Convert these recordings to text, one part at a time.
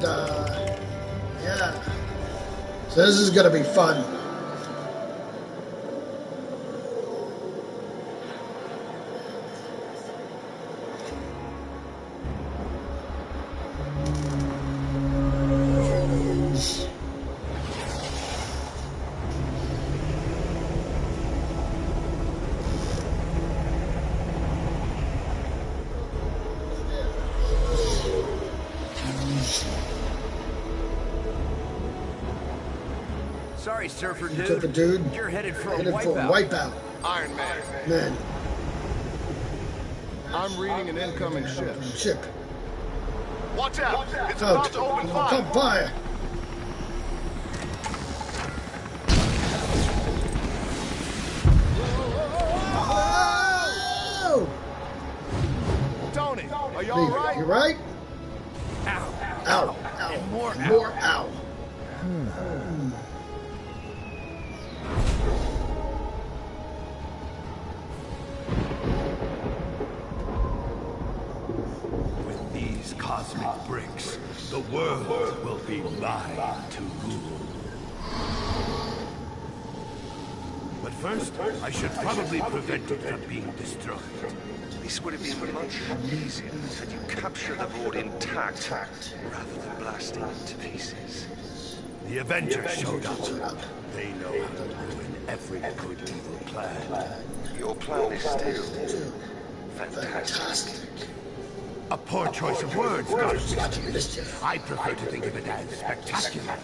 yeah. So this is going to be fun. Sorry, Surfer Dude. You're headed for a wipeout. Iron Man. I'm reading an incoming ship. Watch out! It's about to open fire! Come fire! Whoa! Tony, are you alright? You right? Ow. Ow. Ow. And more ow. With these cosmic bricks, the world will be mine to rule. But first, I should probably prevent it from being destroyed. This would have been much easier had you captured the board intact rather than blasting it to pieces. The Avengers showed up. They know how to ruin every good evil plan. Your plan is still fantastic. A poor choice of words, Mischief. I prefer to think of it as spectacular,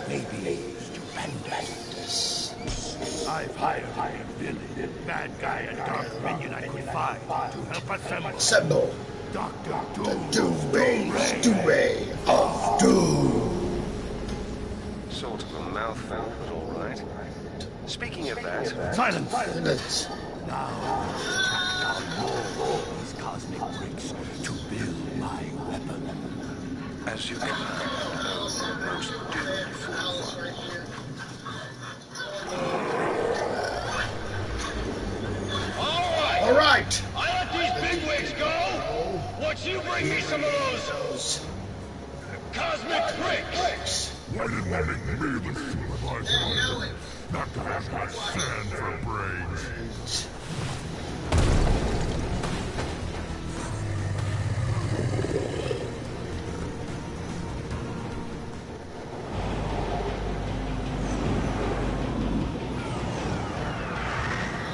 maybe stupendous. I've hired a villain, bad guy, and dark minion I could find to help assemble Dr. Doomray of Doom. Sort of a mouthful, but all right. Speaking of that... Silence! Now, track down more of these cosmic bricks to build my weapon. As you command, most dutiful one. All right. I let these bigwigs go. Once you bring me some of those cosmic bricks. Why didn't they make me the supervisor? Not to have my sand for brains.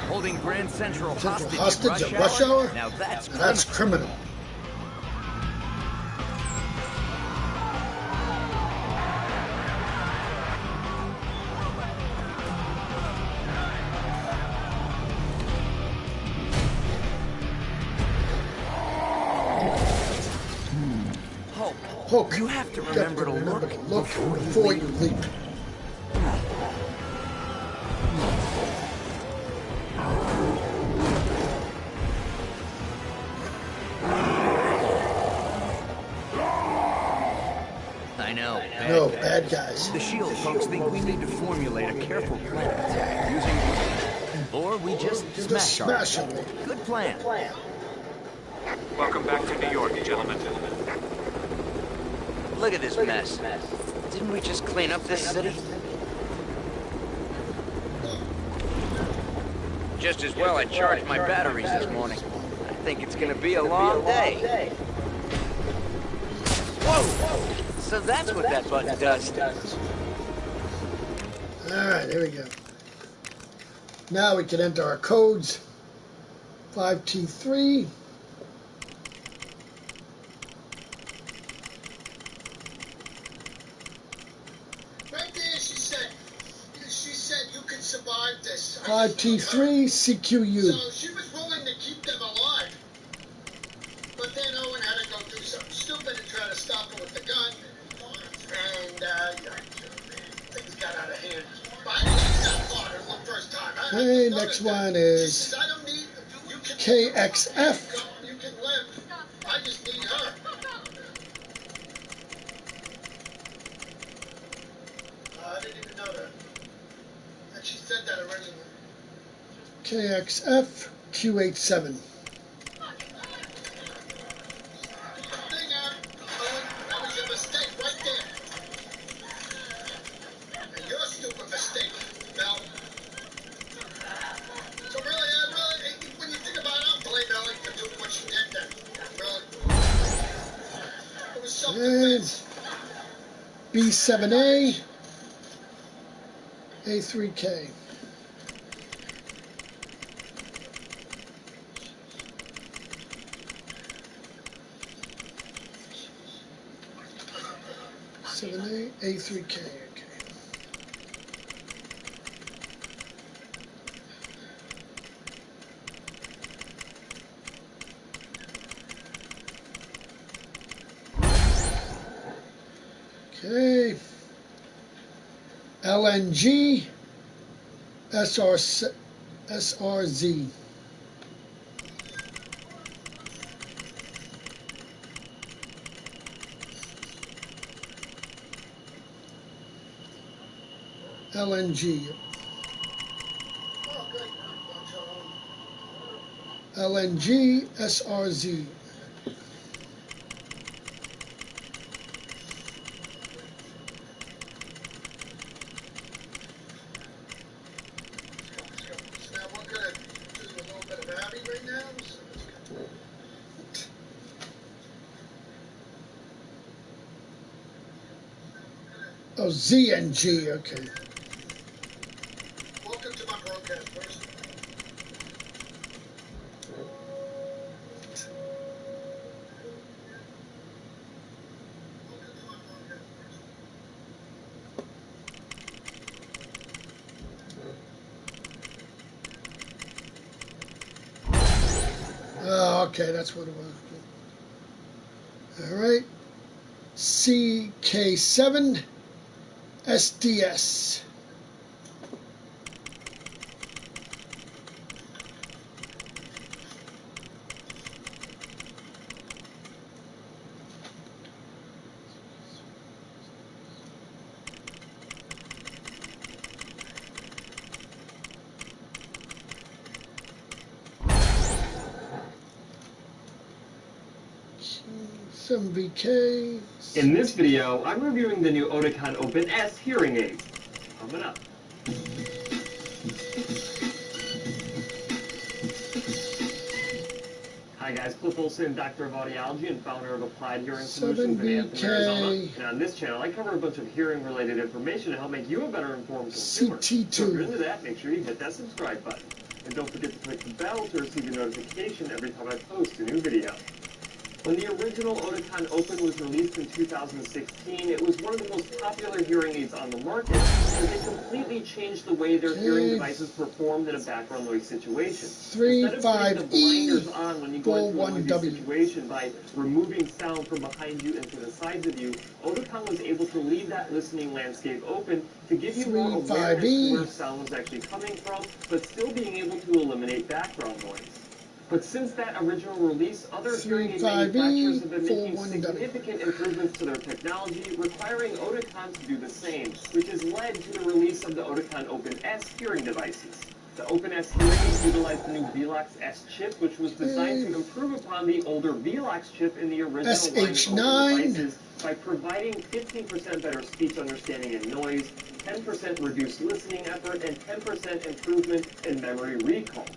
Holding Grand Central hostage at rush hour? Now that's criminal. Hulk, you have to remember to look before you leap. I know. Bad guys. The S.H.I.E.L.D. folks think we need to formulate a careful plan attack using... Or we just smash them. Good plan. Welcome back to New York, gentlemen. Look at this mess. Didn't we just clean up this city? Just as well I charged my batteries this morning. I think it's gonna be a long day. Whoa! So that's what that button does. Alright, here we go. Now we can enter our codes. 5T3. Right there, she said you can survive this. 5T3, CQU. So she was willing to keep them alive. But then Owen had to go do something stupid and try to stop her with the gun. And, things got out of hand. But I got caught the first time. Hey, next one is KXF. You can live. I just need her. I didn't even know that. And she said that already. KXF Q87. That was your mistake right there. And B7A, A3K. A3K, okay. Okay. LNG, SRZ. LNG. LNG, SRZ. Oh, ZNG, okay. Welcome to my broadcast first. Oh, okay, that's what it was. All right. CK7 SDS. Some VK. In this video, I'm reviewing the new Oticon Open S hearing aids. Coming up. Hi guys, Cliff Olson, Doctor of Audiology and founder of Applied Hearing Solutions in Anthem, Arizona. And on this channel, I cover a bunch of hearing-related information to help make you a better informed consumer. CT2. So if you're into that, make sure you hit that subscribe button. And don't forget to click the bell to receive a notification every time I post a new video. When the original Oticon Open was released in 2016, it was one of the most popular hearing aids on the market, as it completely changed the way their hearing devices performed in a background noise situation. Instead of putting the blinders on when you go into a noisy situation by removing sound from behind you and to the sides of you, Oticon was able to leave that listening landscape open to give you more awareness to where sound was actually coming from, but still being able to eliminate background noise. But since that original release, other hearing aid manufacturers have been making significant improvements to their technology, requiring Oticon to do the same, which has led to the release of the Oticon Open S hearing devices. The Open S hearing aids utilize the new VLOX S chip, which was designed to improve upon the older VLOX chip in the original line of Open devices by providing 15% better speech understanding and noise, 10% reduced listening effort, and 10% improvement in memory recall.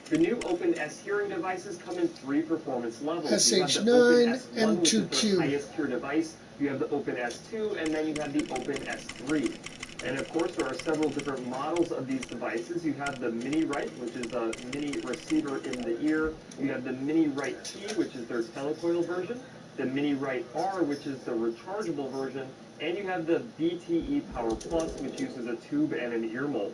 The new Open S hearing devices come in 3 performance levels. SH9, M2Q, which is the highest tier device. You have the Open S2, and then you have the Open S3. And of course, there are several different models of these devices. You have the Mini Right, which is a mini receiver in the ear. You have the Mini Right T, which is their telecoil version. The Mini Right R, which is the rechargeable version. And you have the BTE Power Plus, which uses a tube and an ear mold.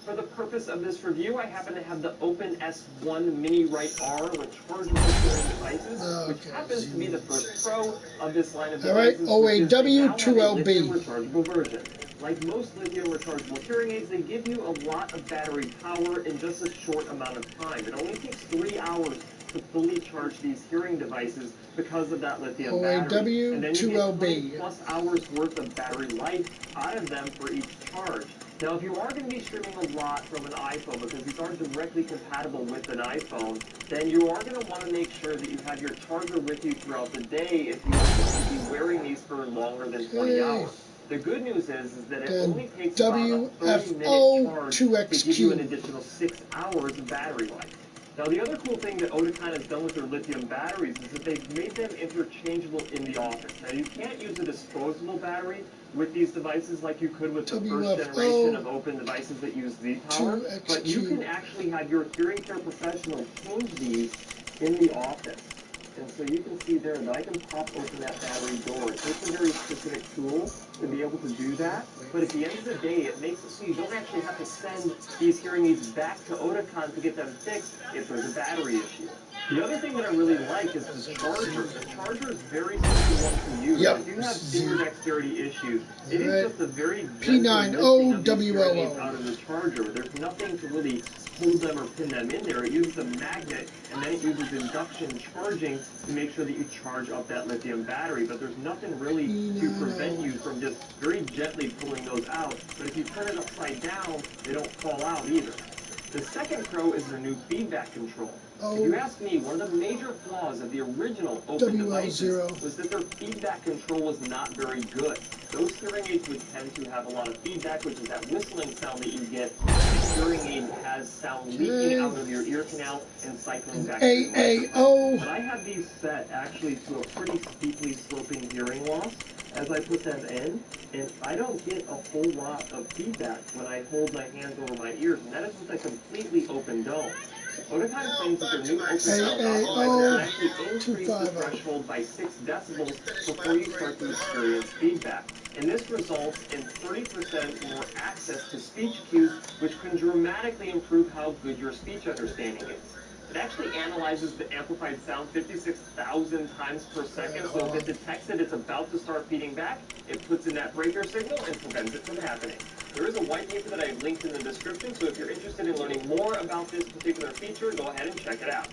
For the purpose of this review, I happen to have the Open S1 Mini Right R rechargeable hearing devices, which happens to be the first Pro of this line of devices. OAW2LB. Rechargeable version. Like most lithium rechargeable hearing aids, they give you a lot of battery power in just a short amount of time. It only takes 3 hours to fully charge these hearing devices because of that lithium battery. And then you get 20+ hours worth of battery life out of them for each charge. Now, if you are going to be streaming a lot from an iPhone, because these aren't directly compatible with an iPhone, then you are going to want to make sure that you have your charger with you throughout the day if you are going to be wearing these for longer than 20 hours. The good news is that it only takes about a 30-minute charge to give you an additional 6 hours of battery life. Now, the other cool thing that Oticon has done with their lithium batteries is that they've made them interchangeable in the office. Now, you can't use a disposable battery with these devices like you could with the first generation of open devices that use Z-Power, but you can actually have your hearing care professional change these in the office. And so you can see there that I can pop open that battery door. It takes a very specific tool to be able to do that, but at the end of the day, it makes it so you don't actually have to send these hearing aids back to Oticon to get them fixed if there's a battery issue. The other thing that I really like is the charger. The charger is very simple one to use. If you have finger dexterity issues, it is just a very gentle lifting of these hearing aids out of the charger. There's nothing to really hold them or pin them in there. It uses a magnet, and then it uses induction charging to make sure that you charge up that lithium battery. But there's nothing really to prevent you from just very gently pulling those out. But if you turn it upside down, they don't fall out either. The second pro is their new feedback control. If you ask me, one of the major flaws of the original open devices was that their feedback control was not very good. Those hearing aids would tend to have a lot of feedback, which is that whistling sound that you get. The hearing aid has sound leaking out of your ear canal and cycling back to the microphone. But I have these set actually to a pretty steeply sloping hearing loss as I put them in, and I don't get a whole lot of feedback when I hold my hands over my ears, and that is with a completely open dome. Oticon claims that their new open sound optimizer can actually increase the threshold by 6 decibels before you start to experience feedback. And this results in 30% more access to speech cues, which can dramatically improve how good your speech understanding is. It actually analyzes the amplified sound 56,000 times per second, so if it detects that it's about to start feeding back, it puts in that breaker signal and prevents it from happening. There is a white paper that I've linked in the description, so if you're interested in learning more about this particular feature, go ahead and check it out.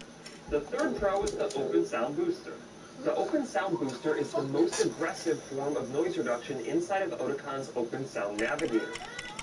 The third pro is the Open Sound Booster. The Open Sound Booster is the most aggressive form of noise reduction inside of Oticon's Open Sound Navigator.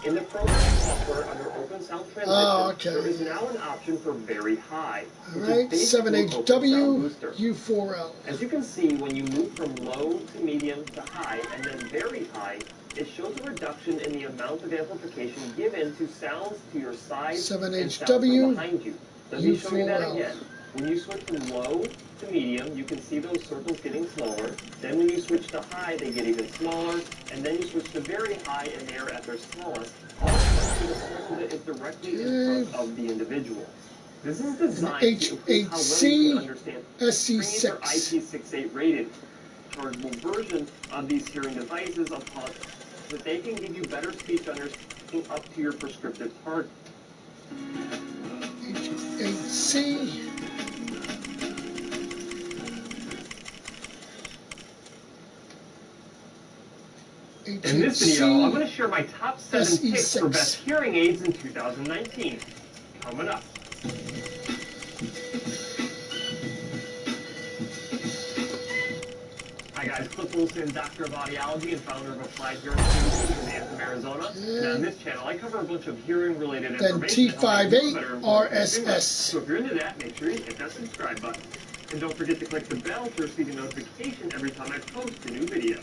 In the program software under Open Sound Transition, there is now an option for very high, which is basically Open Sound Booster. U4L. As you can see, when you move from low to medium to high and then very high, it shows a reduction in the amount of amplification given to sounds to your side and sounds from behind you. Let me show you that again. When you switch from low to medium, you can see those circles getting smaller. Then when you switch to high, they get even smaller. And then you switch to very high, and they are at their smallest. All of the circle that is directly in front of the individual. This is designed to improve how well you can understand screens or IP68 rated chargeable version of these hearing devices upon that they can give you better speech understanding up to your prescriptive target. H8C. In this video, I'm going to share my top 7 picks for best hearing aids in 2019. Coming up. Hi guys, Cliff Olson, Doctor of Audiology and founder of Applied Hearing Solutions in Anthem, Arizona. And on this channel, I cover a bunch of hearing-related information. T58 RSS. So if you're into that, make sure you hit that subscribe button. And don't forget to click the bell to receive a notification every time I post a new video.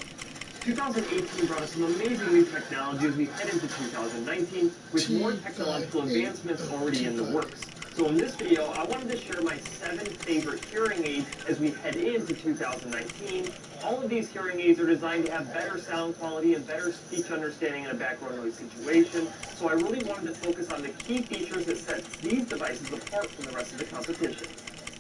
2018 brought us some amazing new technology as we head into 2019 with more technological advancements already in the works. So in this video, I wanted to share my 7 favorite hearing aids as we head into 2019. All of these hearing aids are designed to have better sound quality and better speech understanding in a background noise situation. So I really wanted to focus on the key features that set these devices apart from the rest of the competition.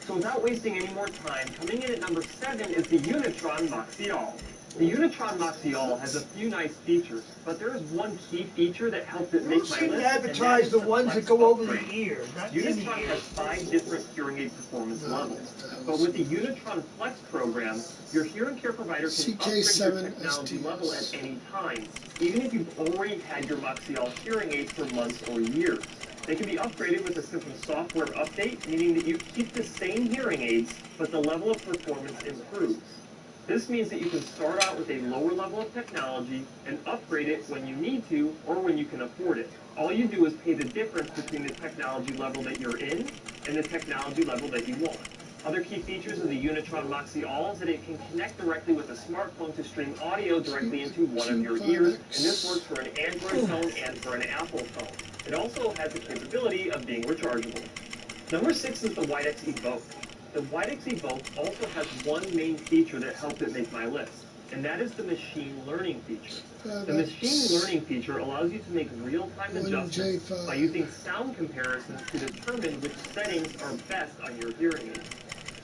So without wasting any more time, coming in at number 7 is the Unitron Moxial. The Unitron Moxial has a few nice features, but there is one key feature that helped it make my list. Advertise the ones that go over the ears. Unitron has 5 different hearing aid performance levels, but with the Unitron Flex program, your hearing care provider can upgrade your technology level at any time, even if you've already had your Moxial hearing aids for months or years. They can be upgraded with a simple software update, meaning that you keep the same hearing aids, but the level of performance improves. This means that you can start out with a lower level of technology and upgrade it when you need to or when you can afford it. All you do is pay the difference between the technology level that you're in and the technology level that you want. Other key features of the Unitron Moxial is that it can connect directly with a smartphone to stream audio directly into one of your ears, and this works for an Android phone and for an Apple phone. It also has the capability of being rechargeable. Number 6 is the Widex Evoke. The Widex Evoke also has one main feature that helped it make my list, and that is the machine learning feature. The machine learning feature allows you to make real-time adjustments by using sound comparisons to determine which settings are best on your hearing aid.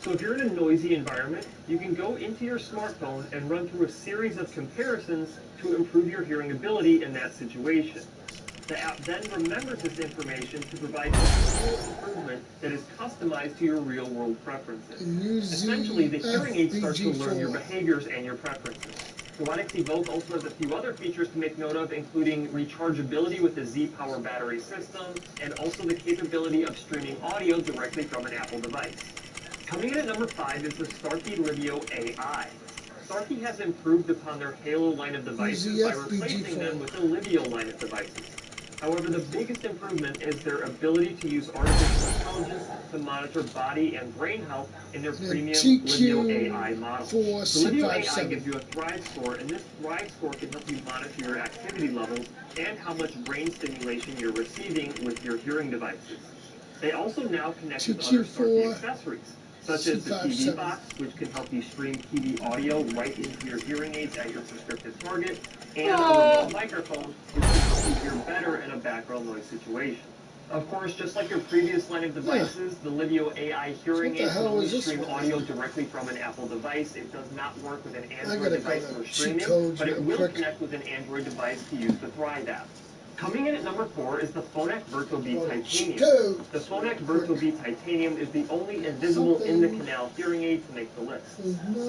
So if you're in a noisy environment, you can go into your smartphone and run through a series of comparisons to improve your hearing ability in that situation. The app then remembers this information to provide a full improvement that is customized to your real-world preferences. Essentially, the hearing aid starts to learn your behaviors and your preferences. The Widex Evoke also has a few other features to make note of, including rechargeability with the Z-Power battery system, and also the capability of streaming audio directly from an Apple device. Coming in at number 5 is the Starkey Livio AI. Starkey has improved upon their Halo line of devices by replacing them with the Livio line of devices. However, the biggest improvement is their ability to use artificial intelligence to monitor body and brain health in their premium Livio AI model. The Livio AI gives you a Thrive score, and this Thrive score can help you monitor your activity levels and how much brain stimulation you're receiving with your hearing devices. They also now connect with other Starkey accessories, such as the TV box, which can help you stream TV audio right into your hearing aids at your prescriptive target, and a remote microphone, which can help you hear better in a background noise situation. Of course, just like your previous line of devices, the Livio AI hearing aid can only stream audio directly from an Apple device. It does not work with an Android device for streaming, but it will connect with an Android device to use the Thrive app. Coming in at number 4 is the Phonak Virtual Beat Titanium. The Phonak Virtual Beat Titanium is the only invisible in-the-canal hearing aid to make the list.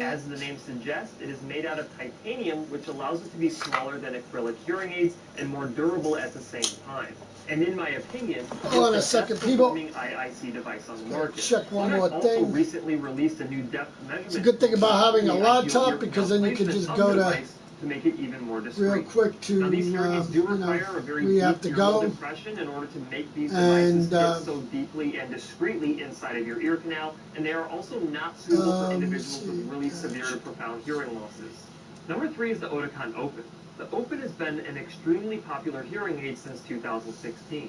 As the name suggests, it is made out of titanium, which allows it to be smaller than acrylic hearing aids and more durable at the same time. And in my opinion, it's the best performing IIC device on the market. Phonak also recently released a new depth measurement. It's a good thing about having a laptop, because then you can just go to make it even more discreet. real quick to, now, these hearing aids do require a very deep ear impression in order to make these devices fit so deeply and discreetly inside of your ear canal, and they are also not suitable for individuals with really severe to profound hearing losses. Number 3 is the Oticon Open. The Open has been an extremely popular hearing aid since 2016.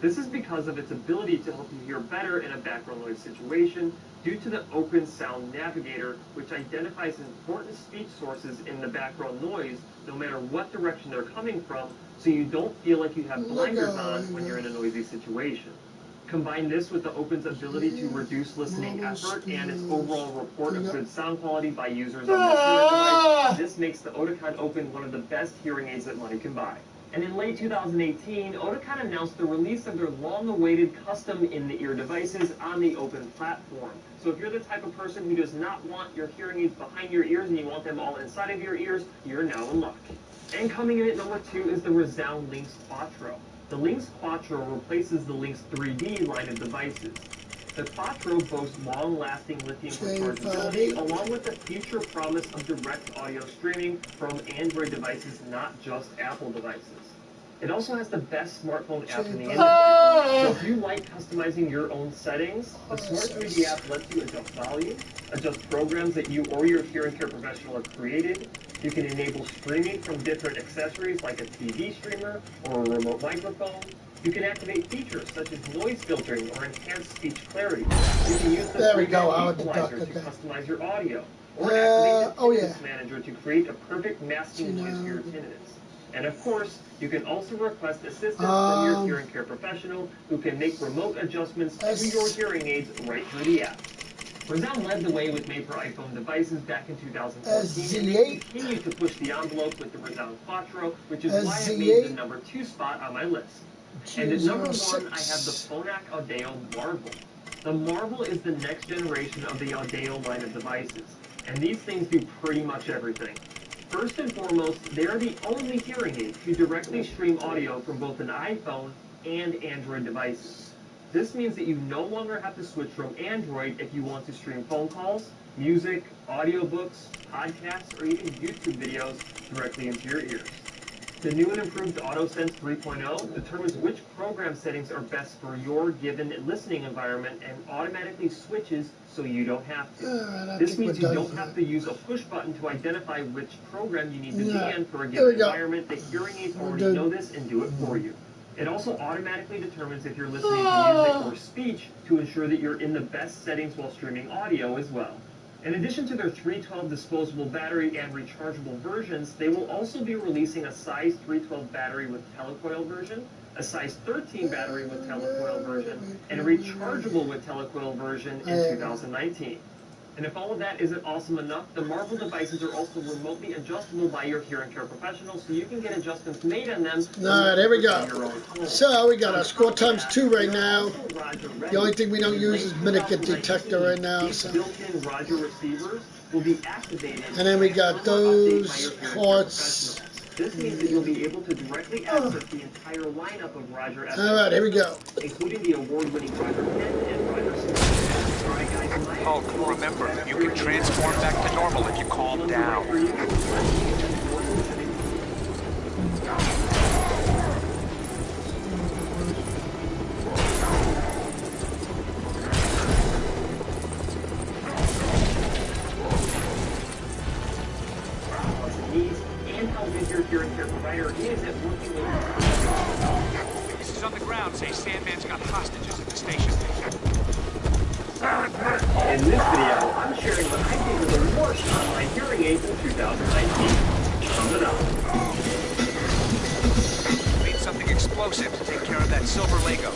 This is because of its ability to help you hear better in a background noise situation due to the Open Sound Navigator, which identifies important speech sources in the background noise no matter what direction they're coming from, so you don't feel like you have blinders on when you're in a noisy situation. Combine this with the Open's ability to reduce listening effort and its overall report of good sound quality by users on this hearing device, this makes the Oticon Open one of the best hearing aids that money can buy. And in late 2018, Oticon announced the release of their long-awaited custom in-the-ear devices on the Open platform. So if you're the type of person who does not want your hearing aids behind your ears and you want them all inside of your ears, you're now in luck. And coming in at number 2 is the Resound Lynx Quattro. The Lynx Quattro replaces the Lynx 3D line of devices. The Quattro boasts long-lasting lithium rechargeability, along with the future promise of direct audio streaming from Android devices, not just Apple devices. It also has the best smartphone app in the industry. So if you like customizing your own settings, the Smart 3D app lets you adjust volume, adjust programs that you or your hearing care professional have created. You can enable streaming from different accessories like a TV streamer or a remote microphone. You can activate features such as noise filtering or enhanced speech clarity. You can use the equalizer to customize your audio, or activate the tinnitus manager to create a perfect masking noise for your tinnitus. And of course, you can also request assistance from your hearing care professional who can make remote adjustments to your hearing aids right through the app. Resound led the way with made-for-iPhone devices back in 2014, and they continue to push the envelope with the Resound Quattro, which is why it made the number 2 spot on my list. And at number 1, I have the Phonak Audeo Marvel. The Marvel is the next generation of the Audeo line of devices, and these things do pretty much everything. First and foremost, they are the only hearing aid to directly stream audio from both an iPhone and Android devices. This means that you no longer have to switch from Android if you want to stream phone calls, music, audiobooks, podcasts, or even YouTube videos directly into your ears. The new and improved AutoSense 3.0 determines which program settings are best for your given listening environment and automatically switches so you don't have to. This means you don't have to use a push button to identify which program you need to be in for a given environment. The hearing aids already know this and do it for you. It also automatically determines if you're listening to music or speech to ensure that you're in the best settings while streaming audio as well. In addition to their 312 disposable battery and rechargeable versions, they will also be releasing a size 312 battery with telecoil version, a size 13 battery with telecoil version, and a rechargeable with telecoil version in 2019. And if all of that isn't awesome enough, the Marvel devices are also remotely adjustable by your hearing care professional, so you can get adjustments made on them. Alright, there we go. So we got our score times 2 right now. The only thing we don't use is minikit detector right now. So. Built-in Roger receivers will be activated. And then we got those parts. This means that you'll be able to directly access the entire lineup of Roger FX. Alright, here we go. Including the award-winning Roger 10 and Roger 6. Hulk, remember, you can transform back to normal if you calm down. And how good your hearing care provider is at working with. This is on the ground. Say Sandman's got hostages at the station. In this video, I'm sharing what I think are the worst online hearing aids in 2019. Sum it up. Need something explosive to take care of that silver Lego.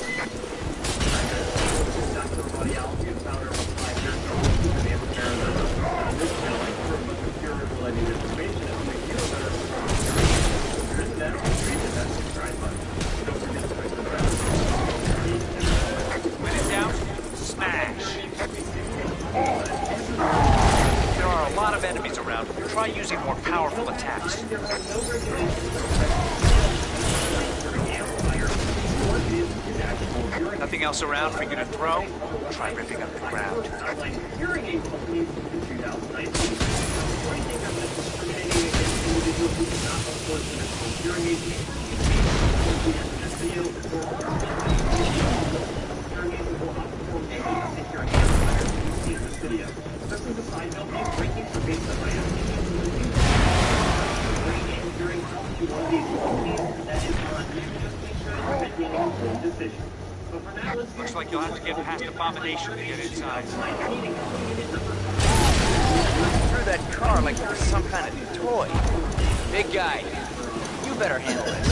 When in doubt, smash. There are a lot of enemies around. Try using more powerful attacks. Nothing else around for you to throw? Try ripping up the ground. Looks like you'll have to get past Abomination to get inside. Through that car like it was some kind of toy. Big guy, you better handle this.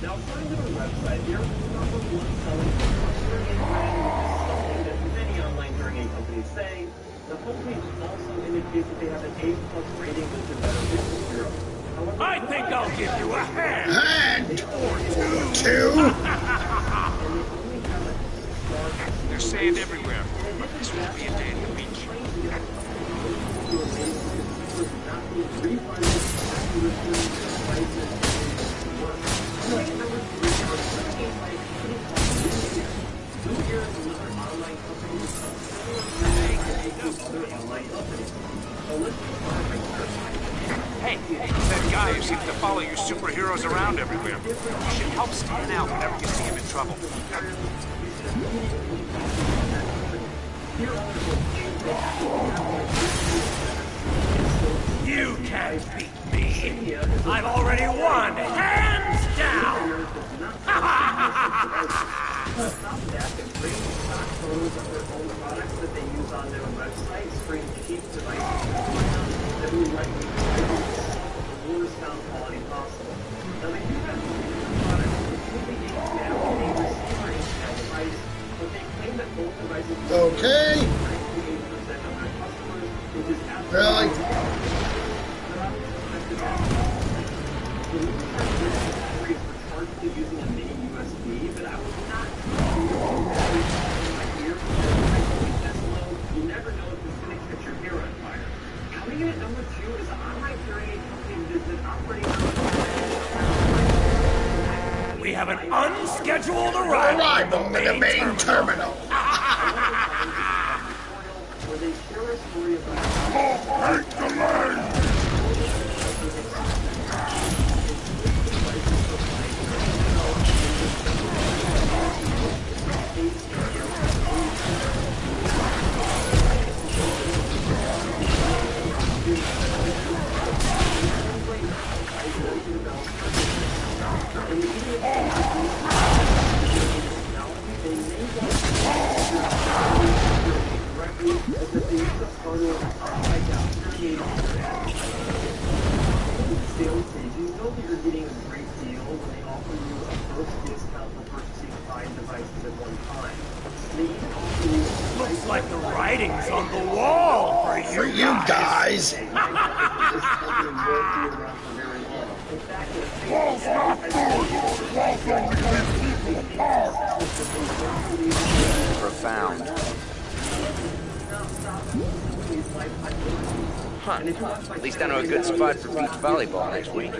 Now, according to their website, they're #1 selling hearing aid brand, that many online hearing aid companies say. The homepage also indicates that they have an A+ rating with the Better Business Bureau. However, I think I'll give you a hand. Hand or two. There's sand everywhere, but this won't be a day at the beach. That guy who seems to follow you superheroes around everywhere. You should help stand out whenever you see him in trouble. You can't beat me. I've already won, hands down. Photos of their own products that they use on their website, screen cheap devices that we likely the lowest sound quality possible. Now they do have products completely aimed at a receiver device, but they claim that both devices Okay. 98% of their customers, which is Really? using a mini USB, but I was not you never know if it's going to catch your hair on fire. Coming in at number 2 is an online hearing company that's operating on We have an unscheduled arrival in the main terminal. where they share a story about Looks like the writing's on the wall for you guys. Profound. Huh. At least I know a good spot for beach volleyball next week.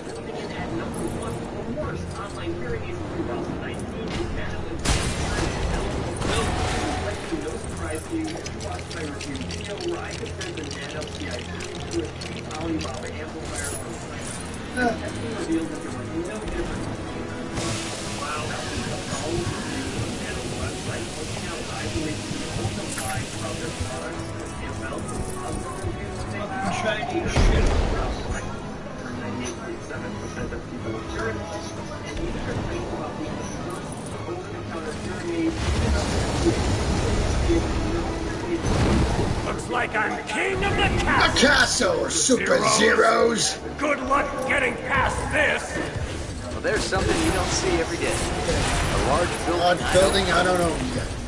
Chinese shit. Looks like I'm king of the castle. The castle, Super Zeros. Good luck getting past this. Well, there's something you don't see every day. A large building. Large building, I don't know yet.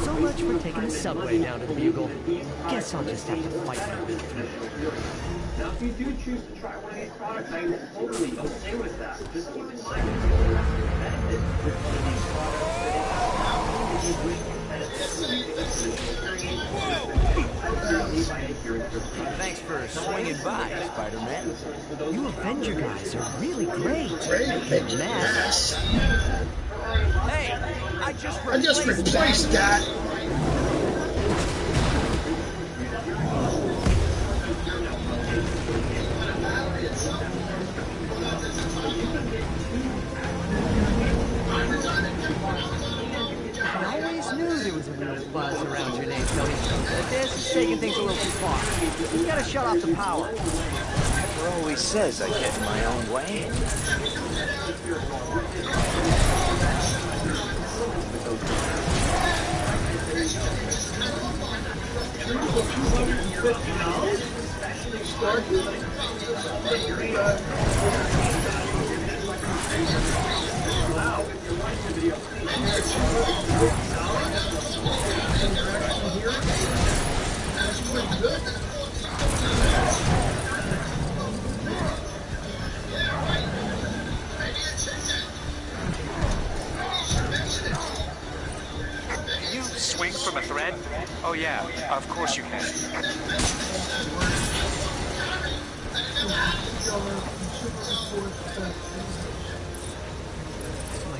So much for taking the subway down to the Bugle. Guess I'll just have to fight it. Now, if you do choose to try one of these products, I am totally okay with that. Just keep in mind Thanks for swinging by, Spider-Man. You Avenger guys are really great. Great big mess. Hey, I just replaced that. I always knew there was a real buzz around your name, Tony. But this is taking things a little too far. You gotta shut off the power. Pepper always says I get in my own way. Can you swing from a thread? Oh yeah, of course you can.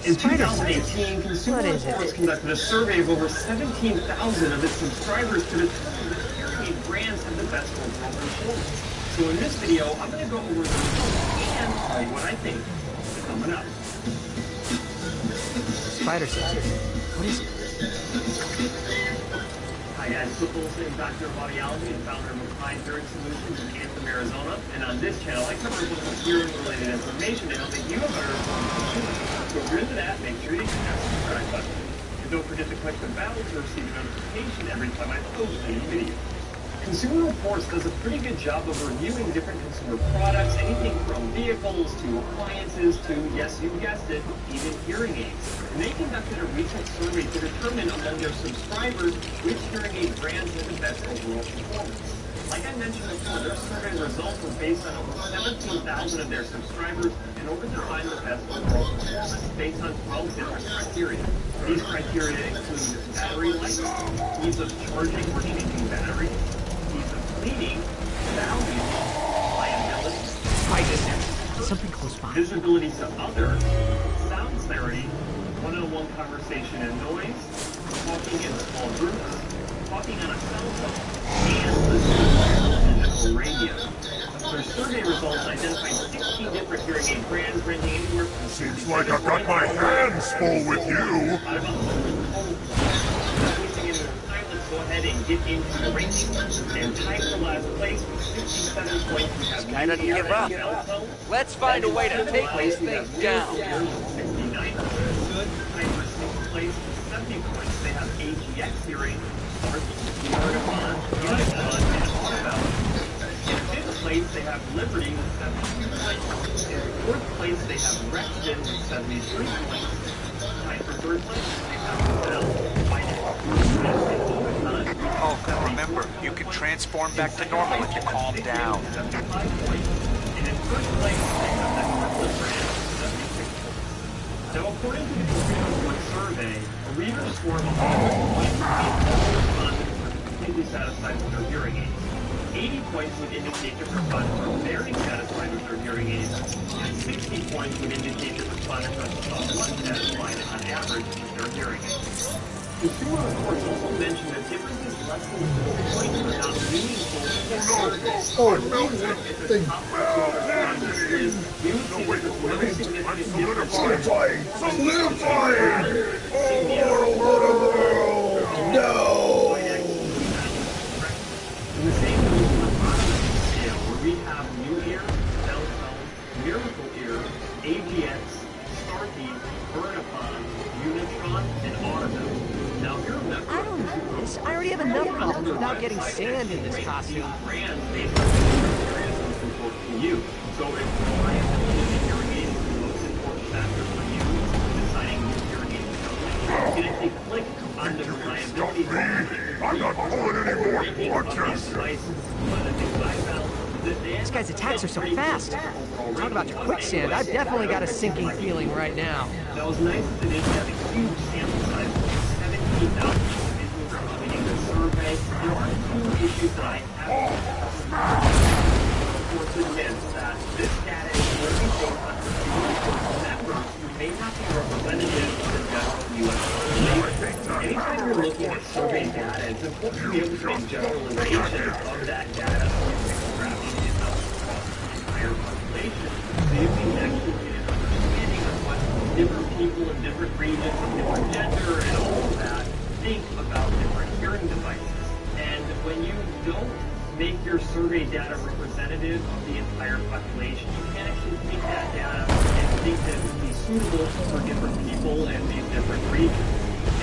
In 2018, Consumer Reports conducted a survey of over 17,000 of its subscribers to determine which hearing aid brands have the best overall performance. So in this video, I'm going to go over the results and tell you what I think is coming up. Spider sensor. What is it? Hi guys, Football City Dr. Audiology and founder of Applied Hearing Solutions in Anthem, Arizona. And on this channel, I cover a bunch of hearing-related information to help make you a better informed consumer. So if you're into that, make sure you hit that subscribe button. And don't forget to click the bell to receive a notification every time I post a new video. Consumer Reports does a pretty good job of reviewing different consumer products, anything from vehicles to appliances to, yes, you guessed it, even hearing aids. And they conducted a recent survey to determine among their subscribers which hearing aid brands have the best overall performance. Like I mentioned before, their survey results were based on over 17,000 of their subscribers in order to find the best overall performance based on 12 different criteria. These criteria include battery life, ease of charging or changing batteries, ease of cleaning, value, reliability, brightness, Something close by. visibility to others, sound clarity, one-on-one conversation and noise, talking in small groups, talking on a cell phone, and listening to digital radio. Their survey results identified 16 different hearing aid brands ranging anywhere from... Seems like I've got my hands full with you. Go ahead and get into the rankings and tie for last place with 67 points. We have Guy doesn't give up. Let's find a way to take these things down. 69 points. Good. Tied for 6th place with 70 points. They have AGX hearing, Artisan, and Audible. In 5th place, they have Liberty with 72 points. In 4th place, they have Rexton with 73 points. Tied for 3rd place, they have Bell. Oh, remember, you can transform back to normal if you calm down. And in first place, they have that Kirkland brand, 76 points. Now, according to the Consumer Reports survey, a reader score of 100 points respondents are completely satisfied with their hearing aids. 80 points would indicate that respondents are very satisfied with their hearing aids, and 60 points would indicate that respondents are somewhat satisfied on average with their hearing aids. Consumer Reports also mentioned that differences less than 4 points are not meaningful to the survey. Oh, If we look at the top respondents list, we would see that there's no significant difference. Solidifying! no! In the same scale, where we have New Ear, Bell Tone, Miracle Ear, AGX, Starkey, Burnapon, Unitron, and Audible. Now, if you're a member I don't know this. I already have enough problems without getting sand in this costume. brands based on the areas most important to you. So if reliability of the hearing aid is the most important factor for you in deciding which hearing aid to go with, you can actually click on the reliability button. I'm not pulling any more punches. One of the things I found is that These guys' attacks are so fast. Talk about your quicksand. I've definitely got a sinking feeling right now. That was nice that they didn't have a huge sample size. 17,000 individuals are completing the survey. There are 2 issues that I have to admit that this data is really based on members who may not be representative of the general U.S. population. Anytime you're looking at survey data, it's important to be able to make generalization of that data so you can extrapolate it out across the entire population so you can actually get an understanding of what different people in different regions of different gender and all of that think about different hearing devices. And when you don't make your survey data representative of the entire population, you can actually take that data and think that it would be suitable for different people in these different regions.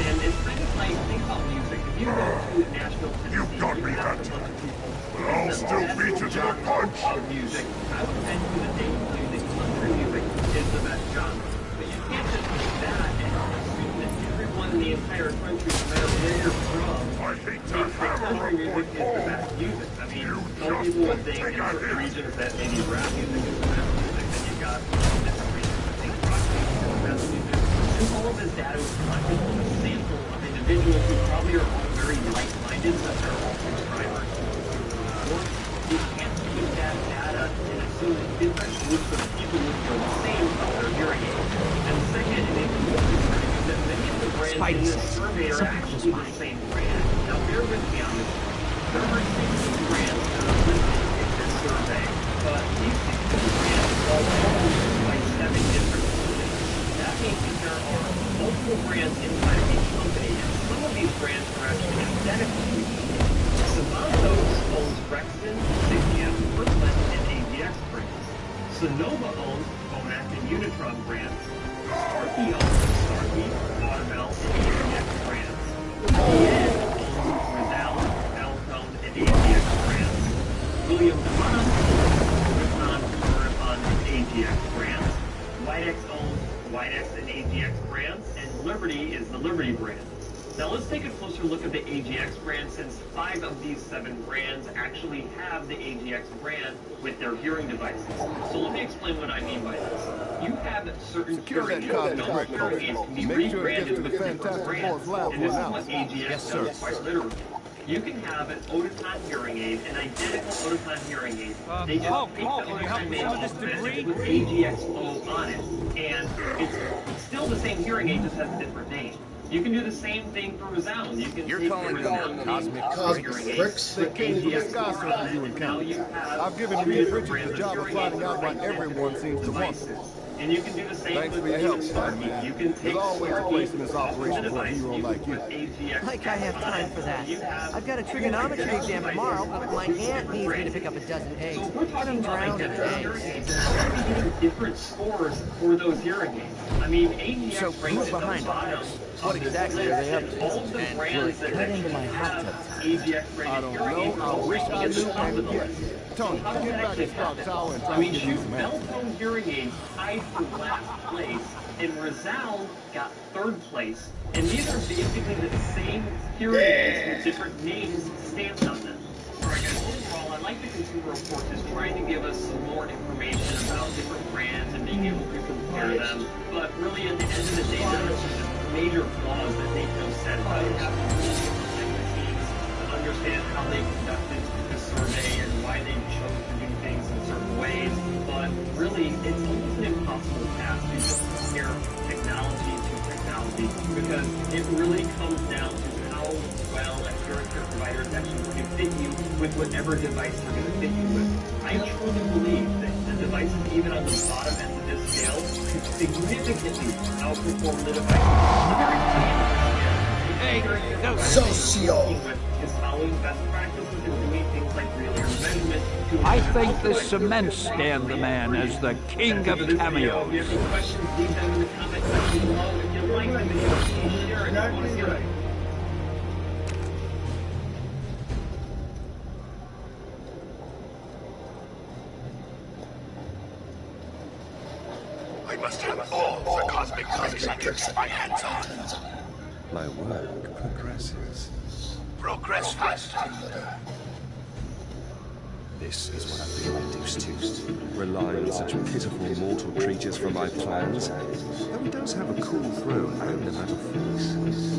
And it's kind of like, think about music. If you go to Nashville, Tennessee, You got me, have a Hunter. bunch of people. But I'll still beat you to the punch. Music. I would tend to the day music. Country music is the best genre. But you can't just take that and assume that everyone in the entire country, no matter where you're from, thinks that country music is the best music. I mean, some people would think in certain regions that maybe rap music is the best music, then you've got different regions that think rock music is the best music. And all of this data was collected from a sample of individuals who probably are all very like-minded, but they're all subscribers. You can't take that data and assume that different groups of people would feel the same about their hearing aids. And second, and even more concerning, is that many of the brands in this survey are actually the same brand. Now, bear with me on this. There are 16 brands that are listed in this survey, but these 16 brands are all used by 7 different companies. That means that there are multiple brands inside of each company, and some of these brands are actually identical to each other. Savantos owns Rexton, Signia, Kirkland, and AVX brands. Sonova owns Phonak and Unitron brands. Starkey owns Starkey, Waterville, and AVX brands. EN owns Rizal, Alcone, and AVX brands. William Demana owns Ripon, and AVX brands. Widex owns Widex and AVX brands, and Liberty is the Liberty brand. Now let's take a closer look at the AGX brand, since 5 of these 7 brands actually have the AGX brand with their hearing devices. So let me explain what I mean by this. You have certain hearing aids. Those hearing aids can be rebranded with different brands, and this is what AGX does quite literally. You can have an Oticon hearing aid, an identical Oticon hearing aid. They just take the Oticon name off of it and put AGXO on it, and it's still the same hearing aid, just has a different name. You can do the same thing for resound. You can take calling them cosmic bricks. They came to the sky circle you encountered. I've given you and Richard the job of finding out what everyone seems to want. And you can do the same Thanks with for your help, Starkey. man. You can take There's always a place in this operation for a device, hero you like can you. put AGX Like I have time for that. I've got a trigonometry exam tomorrow, but my aunt needs me to pick up a dozen eggs. So we're And I'm talking about drowning in identical eggs. hearing aids. How are we getting different scores for those hearing aids? I mean, AGX So ranks who's at the behind all bottom this? What of this exactly list, are they up and to? all of the And brands that cut into actually my hot have tub. AGX I rated don't hearing aids know. are I wish ranking I at the knew top of the and list. yes. So Tony, how does get that back actually to Stark happen? Tower and I try to mean, get you shoot, some answers. Beltone hearing aids tied for last place, and Rizal got 3rd place. And these are basically the same hearing aids with different names stamped on them. Alright guys, overall, I like the consumer report is trying to give us some more information about different brands and being able to compare them. But really, at the end of the day, there are some just major flaws that make no sense. I would have to really check the teams to understand how they conducted the survey and why they chose to do things in certain ways. But really, it's almost an impossible task to just compare technology to technology, because it really comes down to how well a hearing care provider is actually going to fit you with whatever device they're going to fit you with. I truly believe that the devices, even on the bottom end of this scale, could significantly outperform the devices. Hey, no, Socio. is following best practices and doing things like real ear measurement. I think the cement stand the man as the king of cameos. If you have any questions, leave them in the comment section below. If you like the video, please share it. I want to hear it. I must have all the cosmic bricks I can get my hands on. My work progresses. Progress faster. This is what I've been reduced to. Relying on such pitiful mortal creatures for my plans. Though he does have a cool throne and a metal face.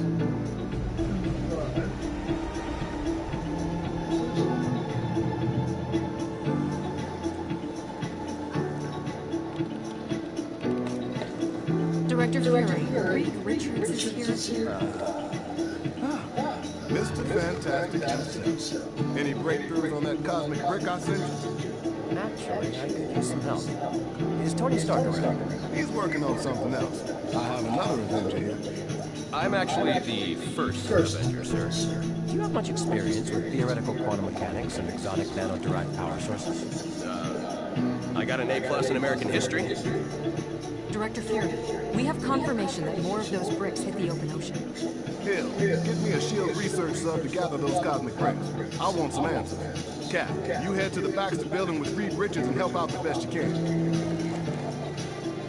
Director Fury, Reed Richards is here. Mr. Fantastic himself. Any breakthroughs on that cosmic brick I sent you? Naturally, I could use some help. Is Tony Stark around? He's working on something else. I have another Avenger here. I'm actually the first Avenger, sir. Do you have much experience with theoretical quantum mechanics and exotic nano-derived power sources? I got an A+ in American history. Director Fury, we have confirmation that more of those bricks hit the open ocean. Hill, get me a SHIELD research sub to gather those cosmic bricks. I want some answers. Cap, you head to the Baxter building with Reed Richards and help out the best you can.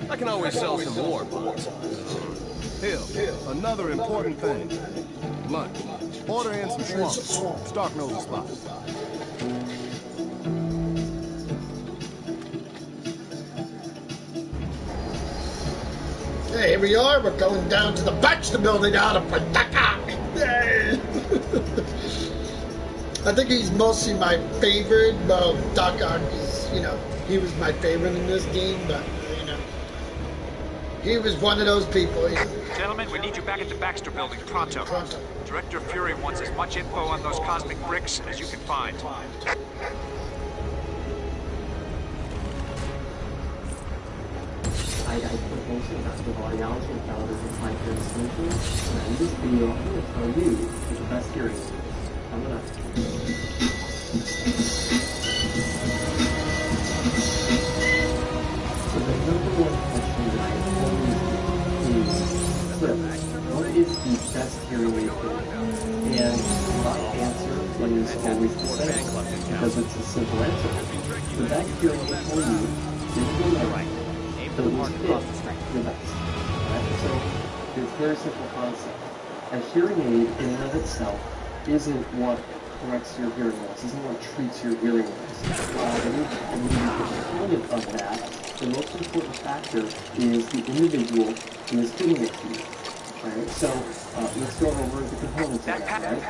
I can always sell some more, bots. Hill, another important thing. Lunch. Order in some swamp. Stark knows the spot. Hey, here we are. We're going down to the Baxter building out of Pataka. Yay! I think he's mostly my favorite. Well, Doc Ock is, you know, he was my favorite in this game, but, you know, he was one of those people. You know. Gentlemen, we need you back at the Baxter building pronto. Director Fury wants as much info on those cosmic bricks as you can find. I proposed an active audiology and television my hearing solutions, and in this video I'm going to tell you the best hearing coming up. So the number one question that I always get is, Cliff, what is the best hearing aid for you? And my answer is always the same, because it's a simple answer. The best hearing aid for you is the right. The least fit, the best. Right? So it's a very simple concept. A hearing aid in and of itself isn't what corrects your hearing loss, isn't what treats your hearing loss. The component of that, the most important factor is the individual who is fitting it to you. Right? So let's go over the components of that, right?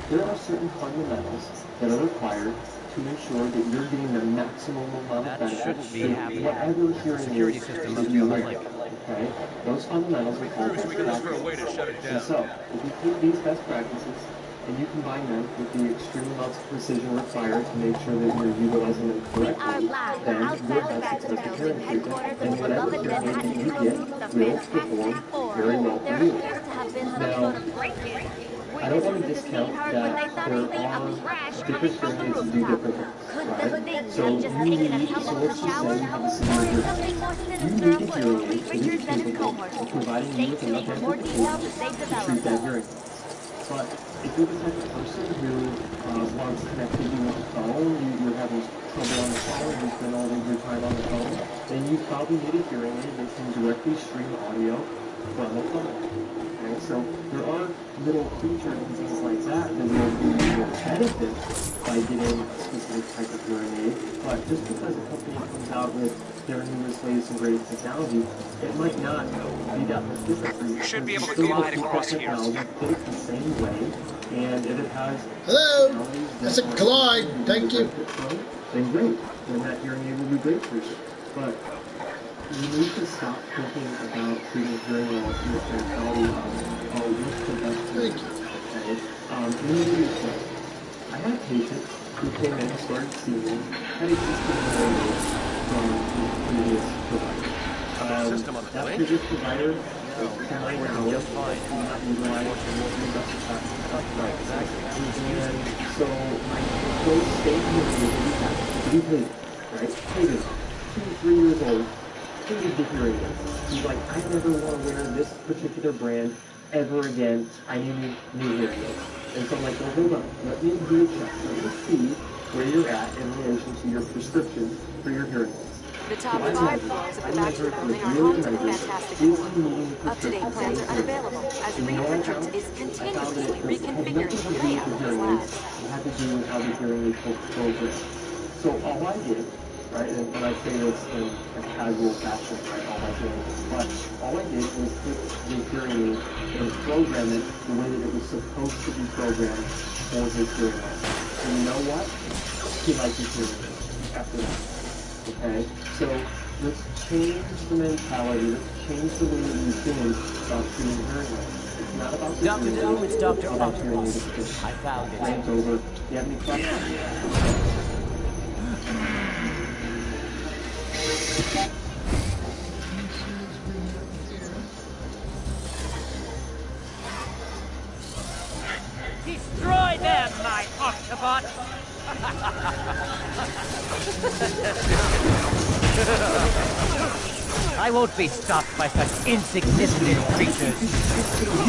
There are certain fundamentals that are required to ensure that you're getting the maximum amount of benefit from whatever hearing aid that you like. Okay? Those fundamentals are called best practices. And so, if you take these best practices and you combine them with the extreme amounts of precision required to make sure that you're utilizing them correctly, then you'll have successful hearing treatment, and whatever hearing aid that you get will perform very well for you. Now, I don't want to discount that there are different hearing aids that do different things, right? So let's just say you have a severe hearing aid. You need a hearing aid that is capable of providing you with enough amplification to treat that hearing loss. But if you're the type of person who wants connectivity with the phone, you're having trouble on the phone, you spend all of your time on the phone, then you probably need a hearing aid that can directly stream audio from the phone. Okay, so there are little features and things like that that will give you benefit by getting a specific type of hearing aid, but just because a company comes out with their newest, latest, and greatest technology, it might not be that much different for you. You should be able to glide across here. Fit it the same way, and if it has... Hello! That's a glide, thank you. Then great, then that hearing aid will be great for you. But you need to stop thinking about treating hearing loss in the mentality of, oh, what's the best thing? Okay? You need to be quick. I had a patient who came in and started seeing me, had existing hearing aids from his previous provider. That previous provider, to my knowledge, did not utilize the best practices. And so my close statement is that you pay, right? Pay this, 2-3 years old. He's like, I never want to wear this particular brand ever again. I need new hearing aids. And so I'm like, well, hold on. Let me do a check. Let me see where you're at in relation to your prescription for your hearing aids. The top 5 floors of the Baxter building are home to the Fantastic Four. Up-to-date plans are unavailable, as Reed Richards is continuously reconfiguring the layout of his labs. It had to do with how the hearing aid program. So all I did, right, and I say this in a casual fashion, right, all I did was put the hearing aid and program it the way that it was supposed to be programmed for his hearing loss. And you know what? He liked his hearing aid after that. Okay? So let's change the mentality, let's change the way that you think about treating hearing loss. It's not about the Dr. Doom, it's Dr. Octopus. I found it. Plan's over. Do you have any questions? Destroy them, my Octobot! I won't be stopped by such insignificant creatures.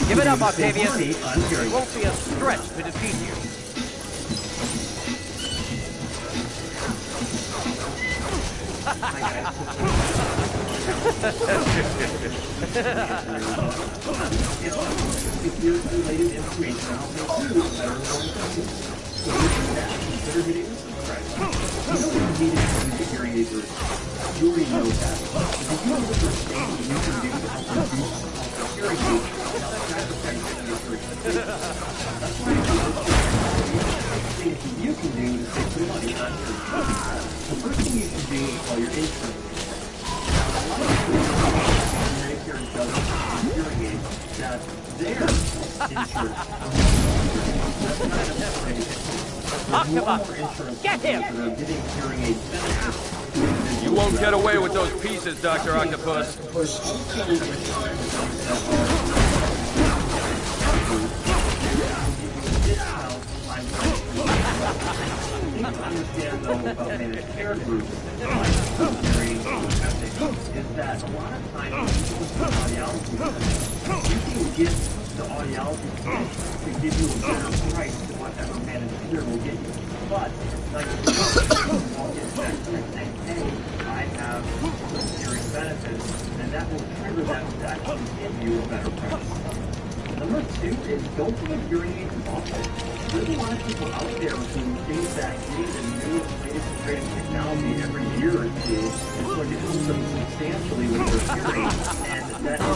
Give it up, Octavius. It won't be a stretch to defeat you. You already know that. If you understand what you can do to help reduce hearing aids, now sacrifice it under free. That's why things that you can do to save some money on hearing aids. The first thing you can do is call your insurance. Now, a lot of people Medicare doesn't have hearing aids that their insurance. That's not necessarily. Octopus! Get him! You won't get away with those pieces, Dr. Octopus. Understand though about managed care groups is that a lot of times you can get the audiology to give you a better price than whatever managed care will get you. But like you walk in and hey, I have hearing benefits, and that will trigger them to actually give you a better price. Number two is don't put hearing aids awful. There's a lot of people out there who think that getting the newest, latest, and greatest technology every year or two is going to help them substantially with their hearing, and that is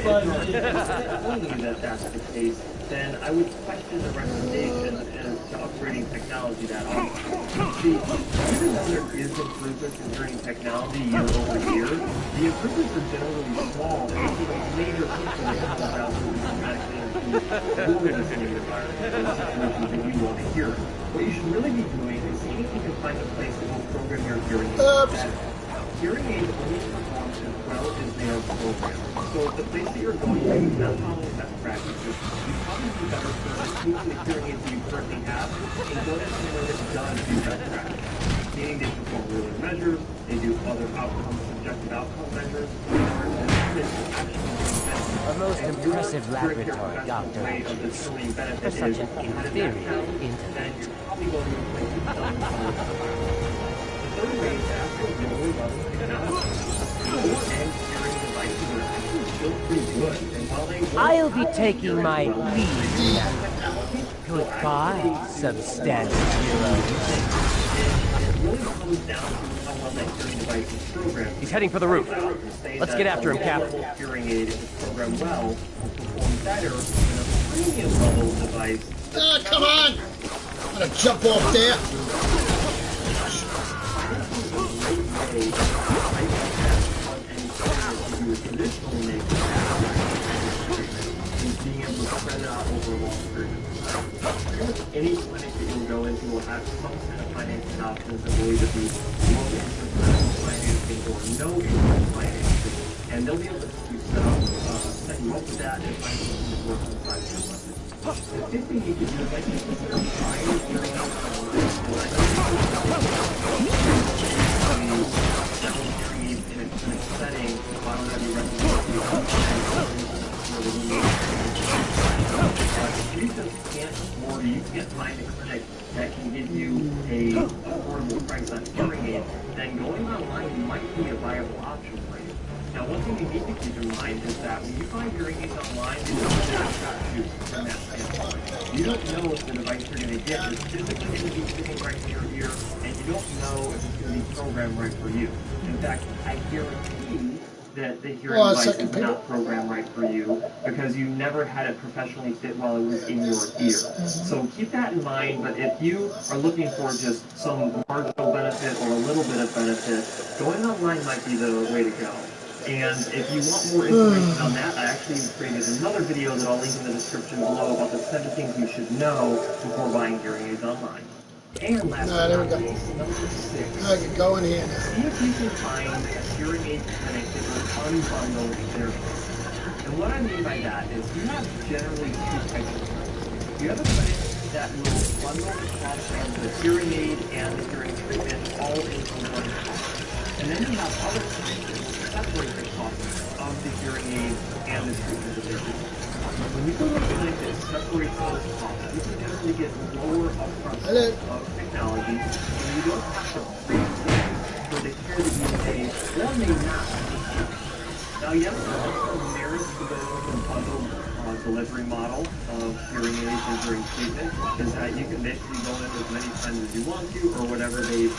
telling you that that's the case, then I would question the recommendation as to upgrading technology that often. See, even though there is improvements in hearing technology year over year, the improvements are generally small, and it's a major issue that comes out when we dramatically improve wilderness in the environment, that you want to hear. What you should really be doing is seeing if you can find a place that will program your hearing aids. Hearing aids only perform as well as they are programmed. So if the place that you're going to is not following best practices, you probably do better service using the hearing aids that you currently have and go to somewhere that does do best practice. Meaning they perform ruler measures, they do other outcomes, subjective outcome measures, a most impressive laboratory, Doctor. For such an inferior intellect. I'll be taking my leave now. Goodbye, substantial heroes. He's heading for the roof. Let's get after him, Cap. Hearing aid is programmed well will perform better than a premium level device. Ah, come on! I'm gonna jump off there. Being able to spread it out over a long period of time. Any clinic that you'll go into will have some kind of financing options that will either be low interest financing or no interest financing, and they'll be able to set you up with that and find something that works inside your budget. The fifth thing you can do is I think this is a trying hearing out hearing aids in a clinic setting while not be recommended. If you just can't afford, you can't find a clinic that can give you a affordable price on hearing aids, then going online might be a viable option for you. Now, one thing you need to keep in mind is that when you find hearing aids online, you don't choose from that standpoint. You don't know if the device you're going to get is physically going to be sitting right in your ear, and you don't know if it's going to be programmed right for you. In fact, I guarantee that the hearing device is not programmed right for you because you never had it professionally fit while it was in your ear. So keep that in mind, but if you are looking for just some marginal benefit or a little bit of benefit, going online might be the way to go. And if you want more information on that, I actually created another video that I'll link in the description below about the 7 things you should know before buying hearing aids online. And last but not least, number 6. I can go in here now. See if you can find a hearing aid clinic that will unbundle their business. And what I mean by that is you have generally 2 types of clinics. You have a clinic that will bundle the cost of the hearing aid and the hearing treatment all into one cost. And then you have other prices that separate the cost of the hearing aid and the treatment that they're doing. When you go to a clinic that separates those costs, you can generally get lower upfront costs of technology, and you don't have to pre-pay for the care that you may or may not receive. Now, yes, there are some merits to going with a bundled delivery model of hearing aids and hearing treatment, is that you can basically go in as many times as you want to, or whatever they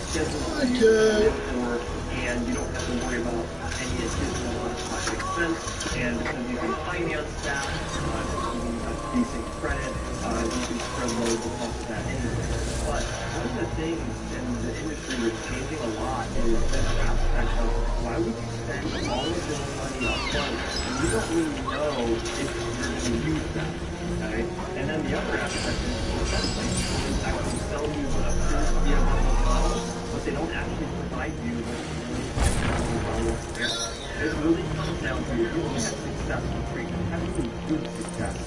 schedule for you for, and you don't have to worry about any additional out-of-pocket expense. And because you can finance that, you have decent credit, you can spread load the cost of that anyway. But one of the things in the industry that's changing a lot is this aspect of why would you spend all of this money up front and you don't really know if you're going to use that, okay? And then the other aspect is some places actually sell you what appears to be a bundled model, but they don't actually provide you with really follow-up care. It really comes down to if you want to have successful treatment, having good success,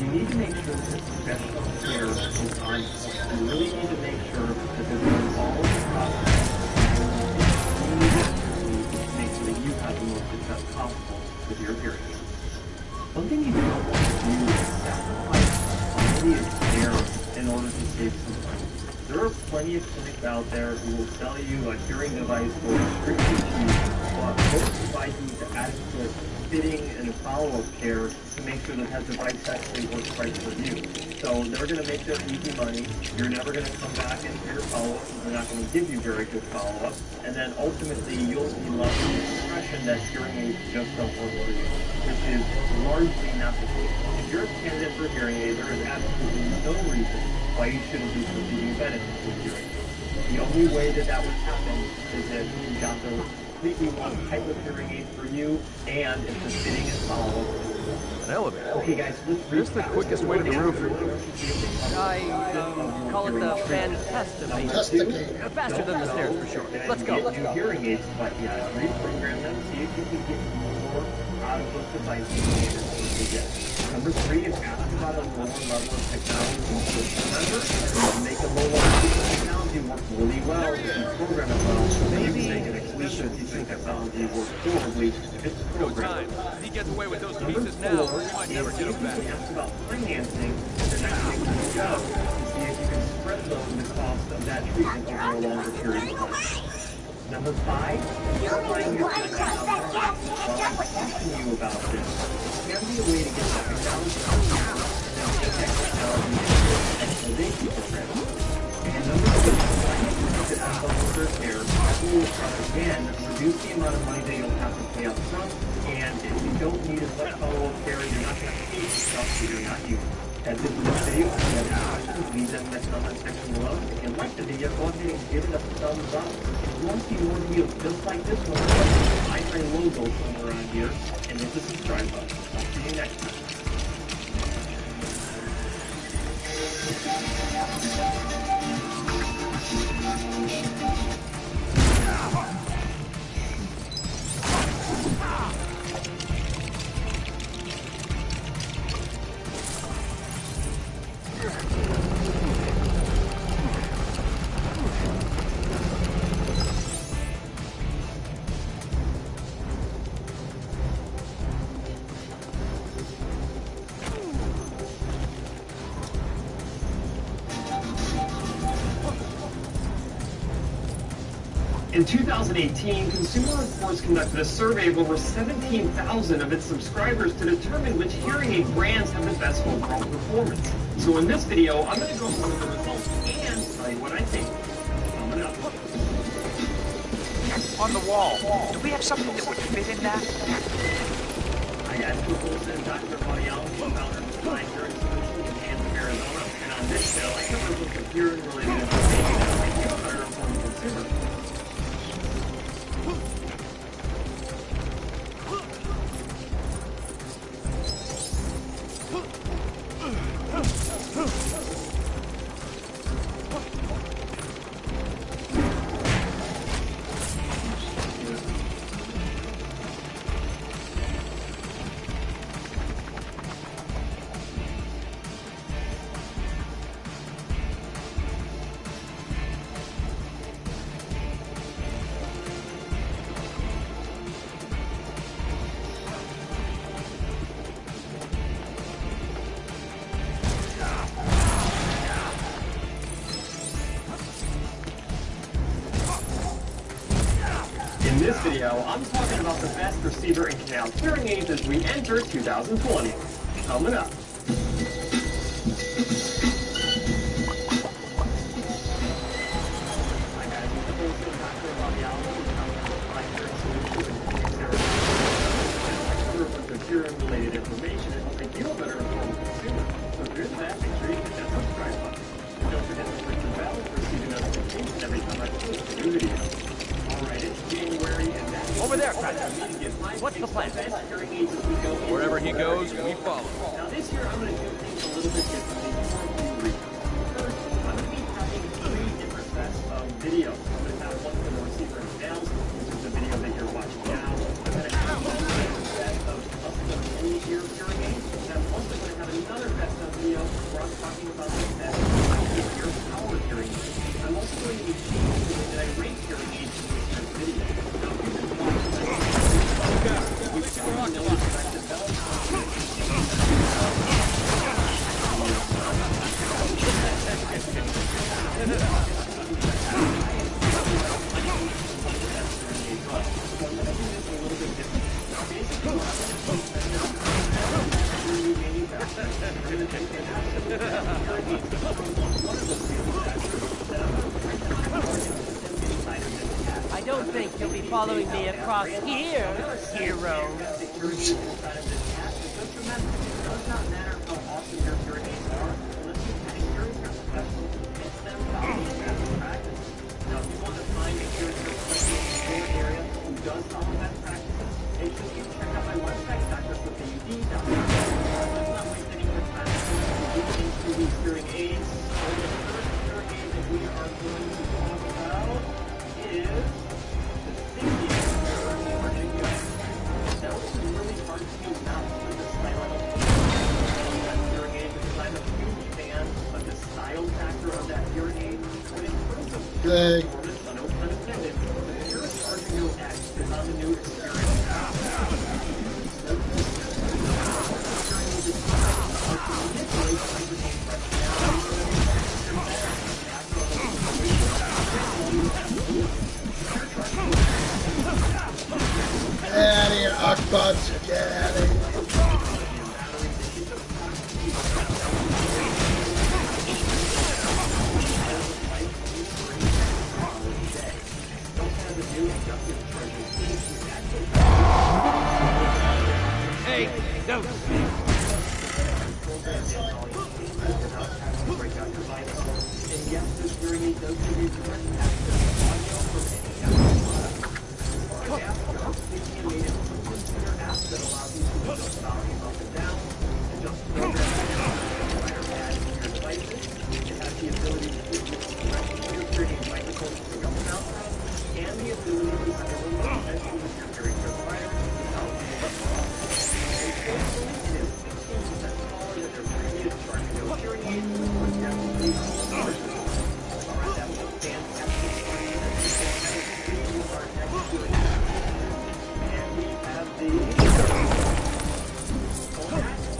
you need to make sure that the professional care is on point. You really need to make sure that they're doing all of the process you need to make sure that you have the most success possible with your hearing aids. One thing you don't want to do is sacrifice quality of care in order to save some money. There are plenty of clinics out there who will sell you a hearing device for extremely cheap, but won't provide you with adequate fitting and follow-up care to make sure that that device actually works right for you. So they're going to make their easy money. You're never going to come back and for your follow-up because they're not going to give you very good follow-up. And then ultimately you'll be left with the impression that hearing aids just don't work for you, which is largely not the case. If you're a candidate for hearing aid, there is absolutely no reason why you shouldn't be receiving benefits with hearing aids. The only way that that would happen is if you got the completely wrong type of hearing aid for you, and if the fitting and follow-up. An elevator. Okay, guys, this is the quickest way to the roof. I call it the Fantasticator. Faster than the stairs for sure. Let's go. New hearing aids, but yeah, reprogram them, see if you can get more out of those devices you get. Number 3 is ask about a lower level of technology. Remember, make a low level of technology work really well if you program it well. Maybe make an exclusion if you think technology works horribly. It's programmed. If he gets away with those pieces now, we might never get him back. Ask about financing the next thing you go to see if you can spread the cost of that treatment over a longer period of time. Number 5, you're buying your technology. Well, I'm teaching you about this. There can be a way to get the technology out now and then take that technology into an exploitation program. And number 6, financial unbundled care will, again, reduce the amount of money that you'll have to pay up front, and if you don't need as much follow-up care, you're not going to pay for stuff that you're not using. That's it for this video. If you have any questions, leave them in the comment section below. If you like the video, go ahead and give it a thumbs up. If you want to see more videos just like this one, find my logo somewhere around here, and hit the subscribe button. I'll see you next time. In 2018, Consumer Reports conducted a survey of over 17,000 of its subscribers to determine which hearing aid brands have the best overall performance. So in this video, I'm going to go over the results and tell you what I think. Coming up. On the wall, do we have something that would fit in that? Hi guys, Wilson, Dr. Audiology, founder of Design Hearing Solutions in Kansas, Arizona. And on this show, I cover both the hearing-related information and the other informed consumer. this video, I'm talking about the best receiver and canal hearing aids as we enter 2020. Coming up. Hearing-related information and helping you a better informed consumer. So if you're into that, make sure you hit that subscribe button. And don't forget to click the bell to receive a notification every time I post a new video. Alright, it's January and that's over there, Pratt. What's the plan? Wherever he goes, we follow. Now this year I'm going to do things a little bit differently for a few reasons. First, I'm going to be having 3 different sets of videos. I'm going to have one for the receiver and canals, which is the video that you're watching now. I'm going to have another set of in-ear hearing aids, and I'm also going to have another best of video where I'm talking about the best in-ear power hearing aids. I'm also going to be changing the way that I rate hearing aids in this video. Now, if you've been watching my video, I've developed I don't think you'll be following me across here, hero. Does follow best practices, make sure you check out my website, drpud.com. Let's not waste any more time. We'll get into these hearing aids. So the first hearing aid that we are going to talk about is the thinking hearing aid. That was really hard to do not with the silent hearing aid because I'm a huge fan of the style factor of that hearing aid. When it comes to performance, no pun intended, the purest Arduino X is on the new experience. Get out of here, Oxbox! Get out of here! Hey, don't speak. And yes, this hearing aid does give you direct access to audio from any made it consumer app that allows you to adjust volume up and down, adjust programs provider pad in your devices. It has the ability to give you creating microphones to pick up sound from, and the ability to have a remote connection with your hearing care provider without it is 15% smaller than their previous Arduino hearing aid, but definitely larger. Alright, that was a fantastic hearing aid. Our next hearing aid. And we have the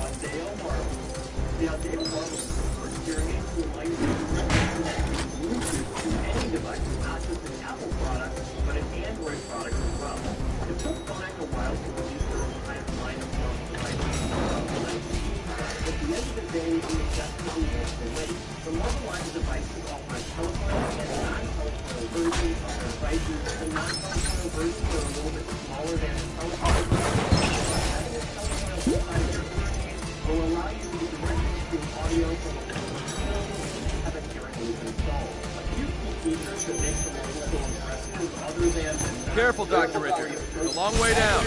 Aldeo Marvel. The Aldeo Marvel is the first hearing aid to allow you to connect Bluetooth to any device, not just an Apple product, but an Android product as well. It took Phonic a while to release their own kind of line of devices. At the end of the day, we definitely won't delay. The Marvel line of devices offer a telephone and non-telephone version of their devices. The non-telephone versions are a little bit smaller than the telephone. Having a telephone inside your hearing will allow you to directly stream audio from a phone and have a hearing aid installed. A few key features that make the Marvel so impressive other than the Careful, Dr. Richard. It's a long way down.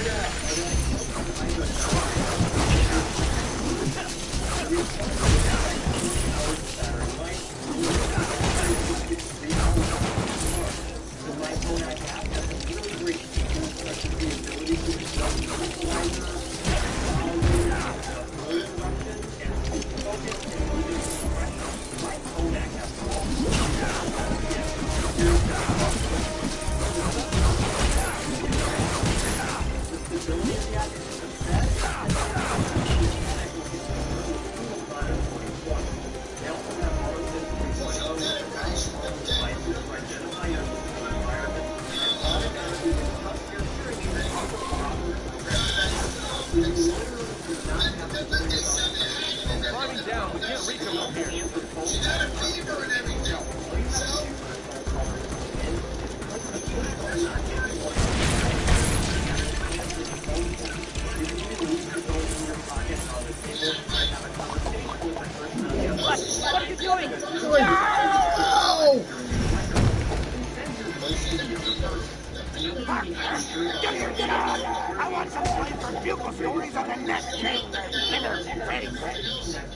I want some slice bugle stories on the net chamber.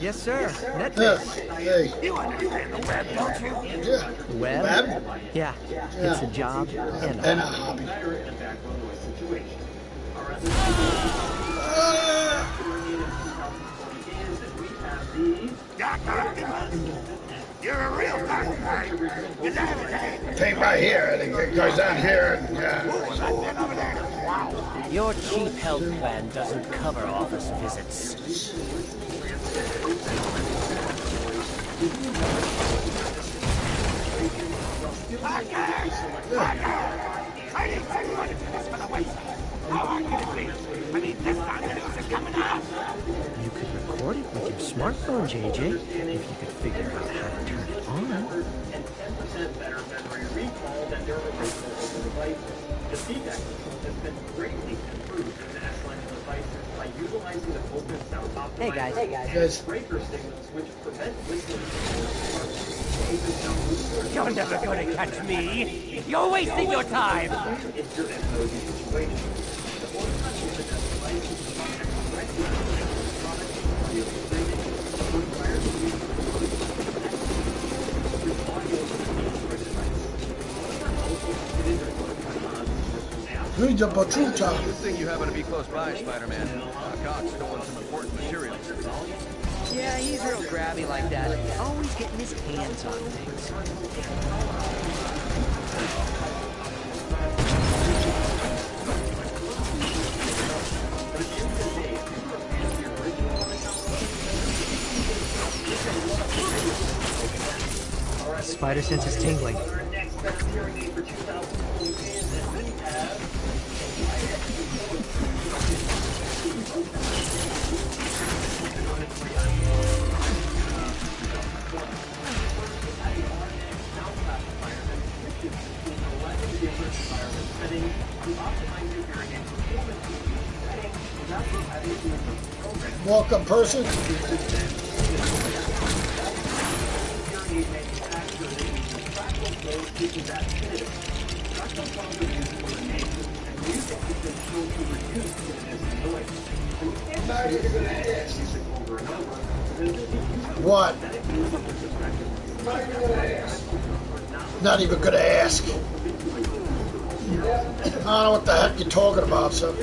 Yes, sir. Netflix. Hey. You understand the web, don't you? Yeah. Web? Yeah. It's a job and a hobby. You're a real doctor, right? You have it, Paint right here. It goes down here. And, Wow. Your cheap health plan doesn't cover office visits. I need someone to do this for the website. How hard can it be? I mean, this time the news is coming out. You could record it with your smartphone, JJ, if you could figure out how to turn it on. And 10% better memory recall than their original devices. The feedback has been greatly improved in national devices by utilizing the open sound optimized breaker signals which prevent listening to You're never going to catch me. You're wasting your time. Read the Batruta. Good thing you happen to be close by, Spider-Man. Cox stolen some important materials. Yeah, he's real grabby like that. Always getting his hands on things. Spider sense is tingling. Welcome, person. What? Not even gonna ask. I don't know what the heck you're talking about, so.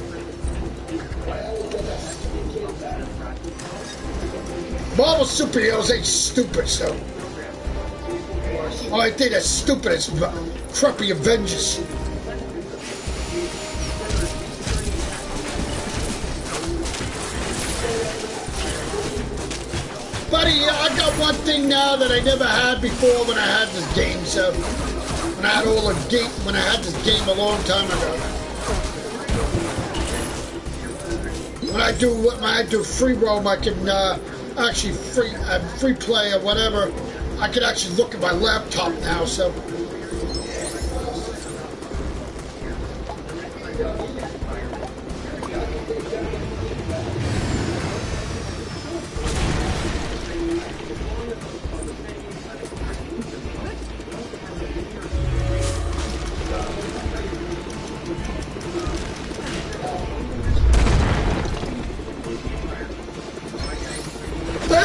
Marvel superheroes ain't stupid, so. Only thing that's stupid is crappy Avengers. Buddy, I got one thing now that I never had before when I had this game, so. When I had when I had this game a long time ago. When I do free roam, I can actually free play or whatever. I can actually look at my laptop now, so.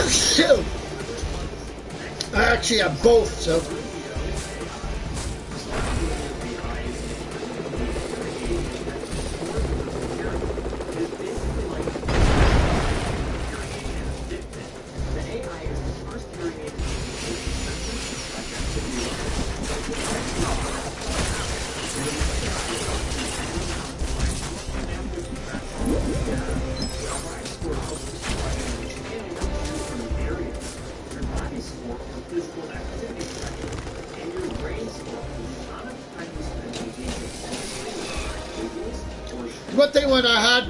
Shoot! I actually have both, so. One thing when I had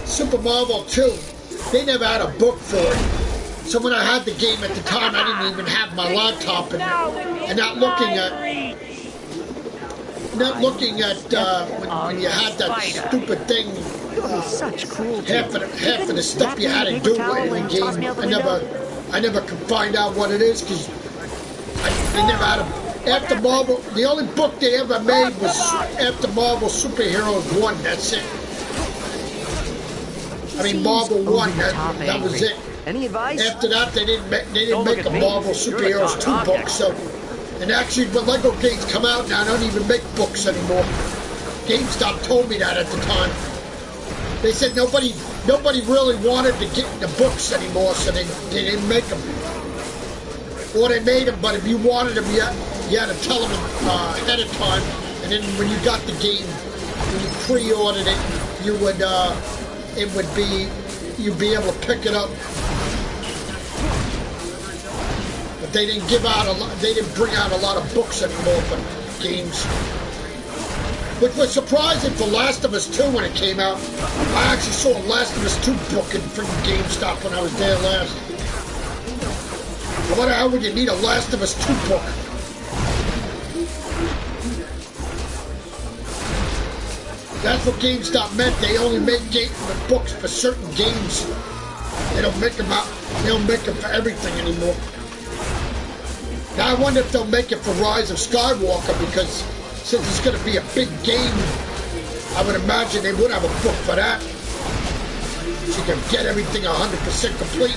Super Marvel 2, they never had a book for it. So when I had the game at the time, I didn't even have my laptop in there. And not looking at when you had that stupid thing. Half of the stuff you had to do in the game, I never could find out what it is because after Marvel, the only book they ever made was after Marvel Superheroes 1. That's it. I mean, Marvel 1. That was it. Any advice? After that, they didn't make a Marvel Superheroes 2 book. So, and actually, when Lego games come out now, they don't even make books anymore. GameStop told me that at the time. They said nobody really wanted to get the books anymore, so they didn't make them. Or they made them, but if you wanted them, you had to tell them ahead of time. And then when you got the game, when you pre-ordered it, you'd be able to pick it up. But they didn't give out they didn't bring out a lot of books anymore for games. Which was surprising for Last of Us 2 when it came out. I actually saw a Last of Us 2 book in freaking GameStop when I was there last. What the hell would you need a Last of Us 2 book? That's what GameStop meant. They only make books for certain games. They don't make them out. They don't make them for everything anymore. Now I wonder if they'll make it for Rise of Skywalker, because since it's going to be a big game, I would imagine they would have a book for that. So you can get everything 100% complete.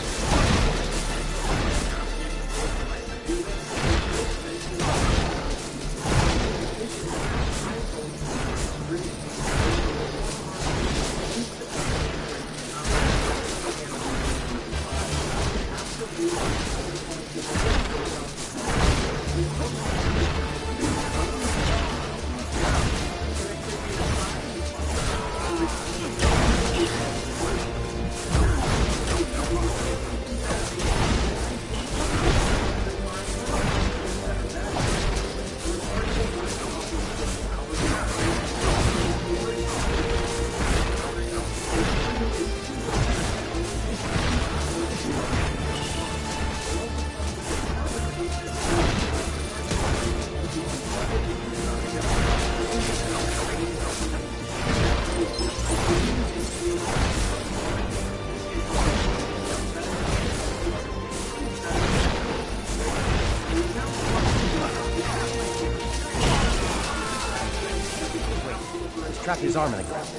Trapped his arm in the ground.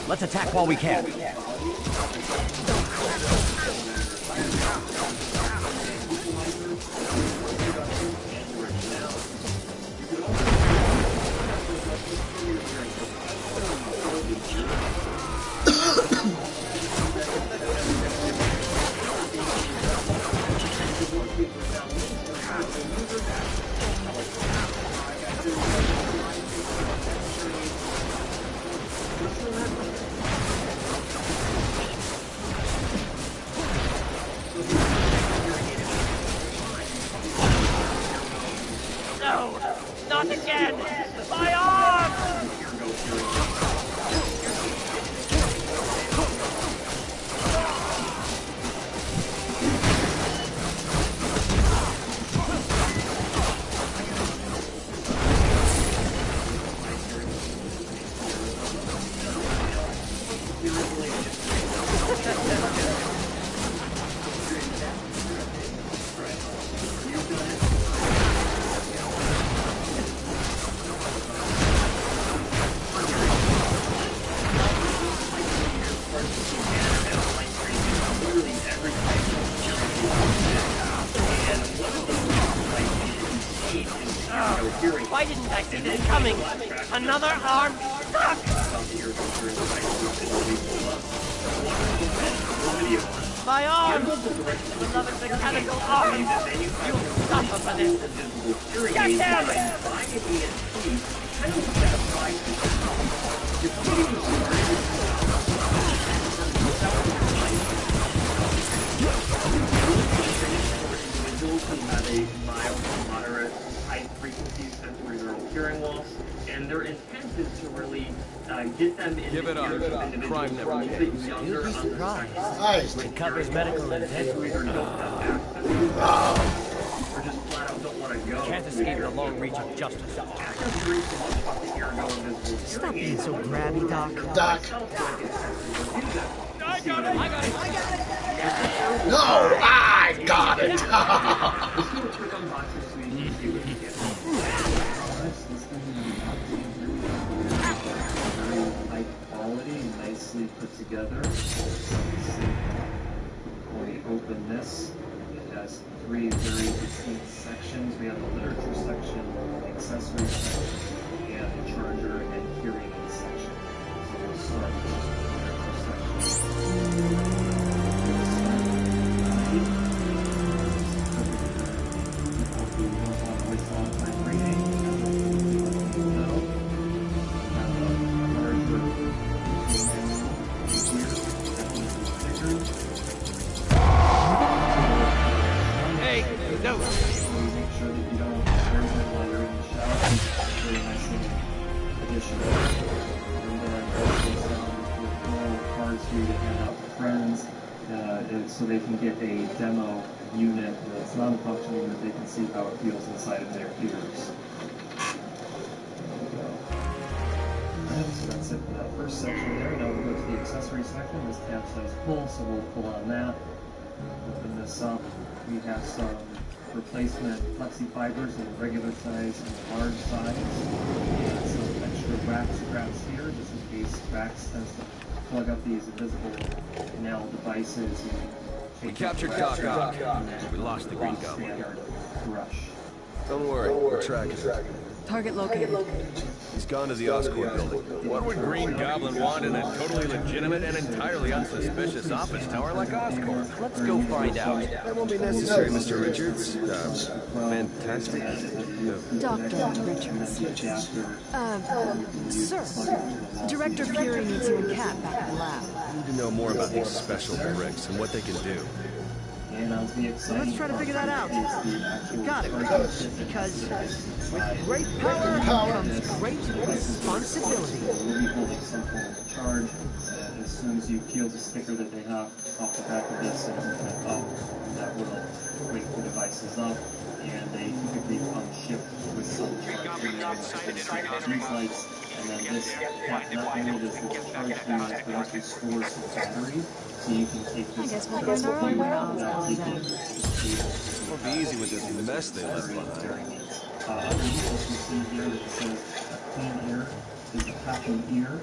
Let's attack while we can. Not again! My arm! Why didn't I see this coming? Another arm stuck! My arm! Another mechanical arm! You suffer for this! God damn high-frequency sensory neural hearing loss, and their intent is to really get them in Give it up. Crime never pays. younger, Surprised. It covers medical and dental. Can't escape the long reach of justice. Stop being so grabby, Doc. I got it! No, I got it! so they can get a demo unit that's non-functioning that they can see how it feels inside of their ears. So that's it for that first section there. Now we'll go to the accessory section. This tab says pull, so we'll pull on that. Open this up. We have some replacement flexi fibers in regular size and large size. And some extra rack straps here, just in case Rax has to plug up these invisible canal devices. We captured Doc Ock. We lost the Green Goblin. Rush. Don't worry, we're tracking him. Target located. He's gone to the Oscorp building. What would Green Goblin want in a totally legitimate and entirely unsuspicious office tower like Oscorp? Let's go find out. That won't be necessary, Mr. Richards. Fantastic. Dr. Richards. Sir. Director Fury needs you and Kat back at the lab. I need to know more about these special bricks and what they can do. Let's try to figure that out. Got it. Because with great power comes great responsibility. We'll be holding some form of charge. As soon as you peel the sticker that they have off the back of this and open it up, that will wake the devices up, and they typically come shipped with some charge in there, these lights, and then this, not only does this charge unit, but also stores some battery, so you can take this. I guess we'll find our own warehouse then. It won't be easy with this mess they left behind. Underneath this, you see here that it says a clean ear is a happy ear,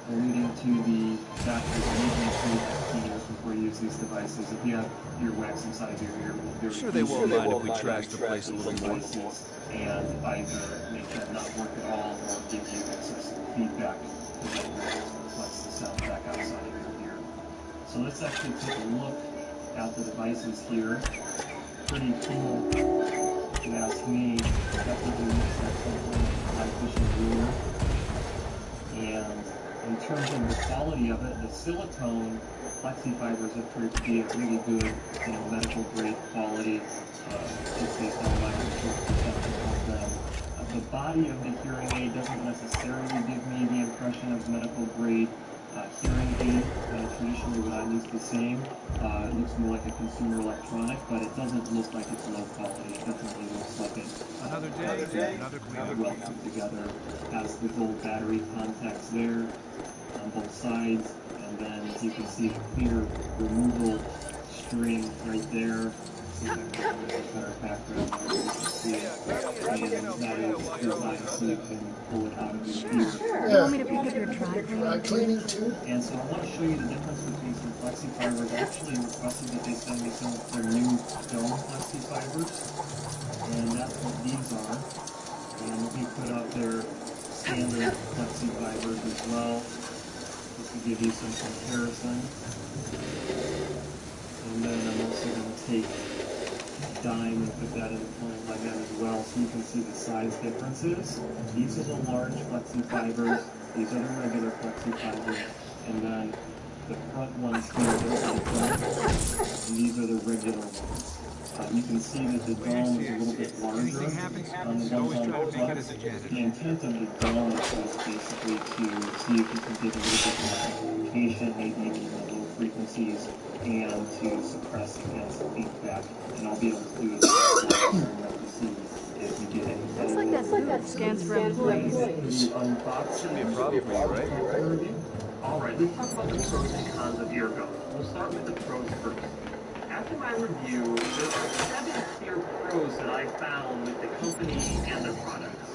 alluding to the fact that you need to make sure you have clean ears before you use these devices. If you have earwax inside of your ear, I'm sure they won't mind if we trash the place a little more. And either make them not work at all or give you excessive feedback that reflects the sound back outside of your ear. So let's actually take a look at the devices here. Pretty cool, if you ask me. Definitely looks like something high-efficient viewer. And in terms of the quality of it, the silicone flexi fibers have proved to be a really good, medical grade quality, just based on my perception of them. The body of the hearing aid doesn't necessarily give me the impression of medical grade hearing aid. Traditionally what I'm used to seeing, it looks more like a consumer electronic, but it doesn't look like it's low quality. It definitely looks like it's another day, another cleanup. well put together. Has the gold battery contacts there on both sides, and then you can see the clear removal string right there. See if I can get a better background there so you can see it. And that is designed so you can pull it out of your ear. Sure. You want me to pick up your dry cleaning too? And so I want to show you the difference between some flexi fibers. I actually requested that they send me some of their new dome flexi fibers, and that's what these are. And let me put out their standard flexi fibers as well, just to give you some comparison. And then I'm also going to take dime and put that in the point like that as well, so you can see the size differences. These are the large flexi fibers, these are the regular flexi fibers, and then the front ones here, those are the dome, and these are the regular ones. You can see that the dome is a little bit larger on the ones on the front. The intent of the dome is basically to see if you can get a little bit more amplification, maybe even the low frequencies, and to suppress against feedback. And I'll be able to do it to see if you get any. Looks like that scans for employees. Shouldn't be a problem for you, right? Alright, let's talk about the pros and cons of Eargo. We'll start with the pros first. After my review, there are 7 clear pros that I found with the company and their products.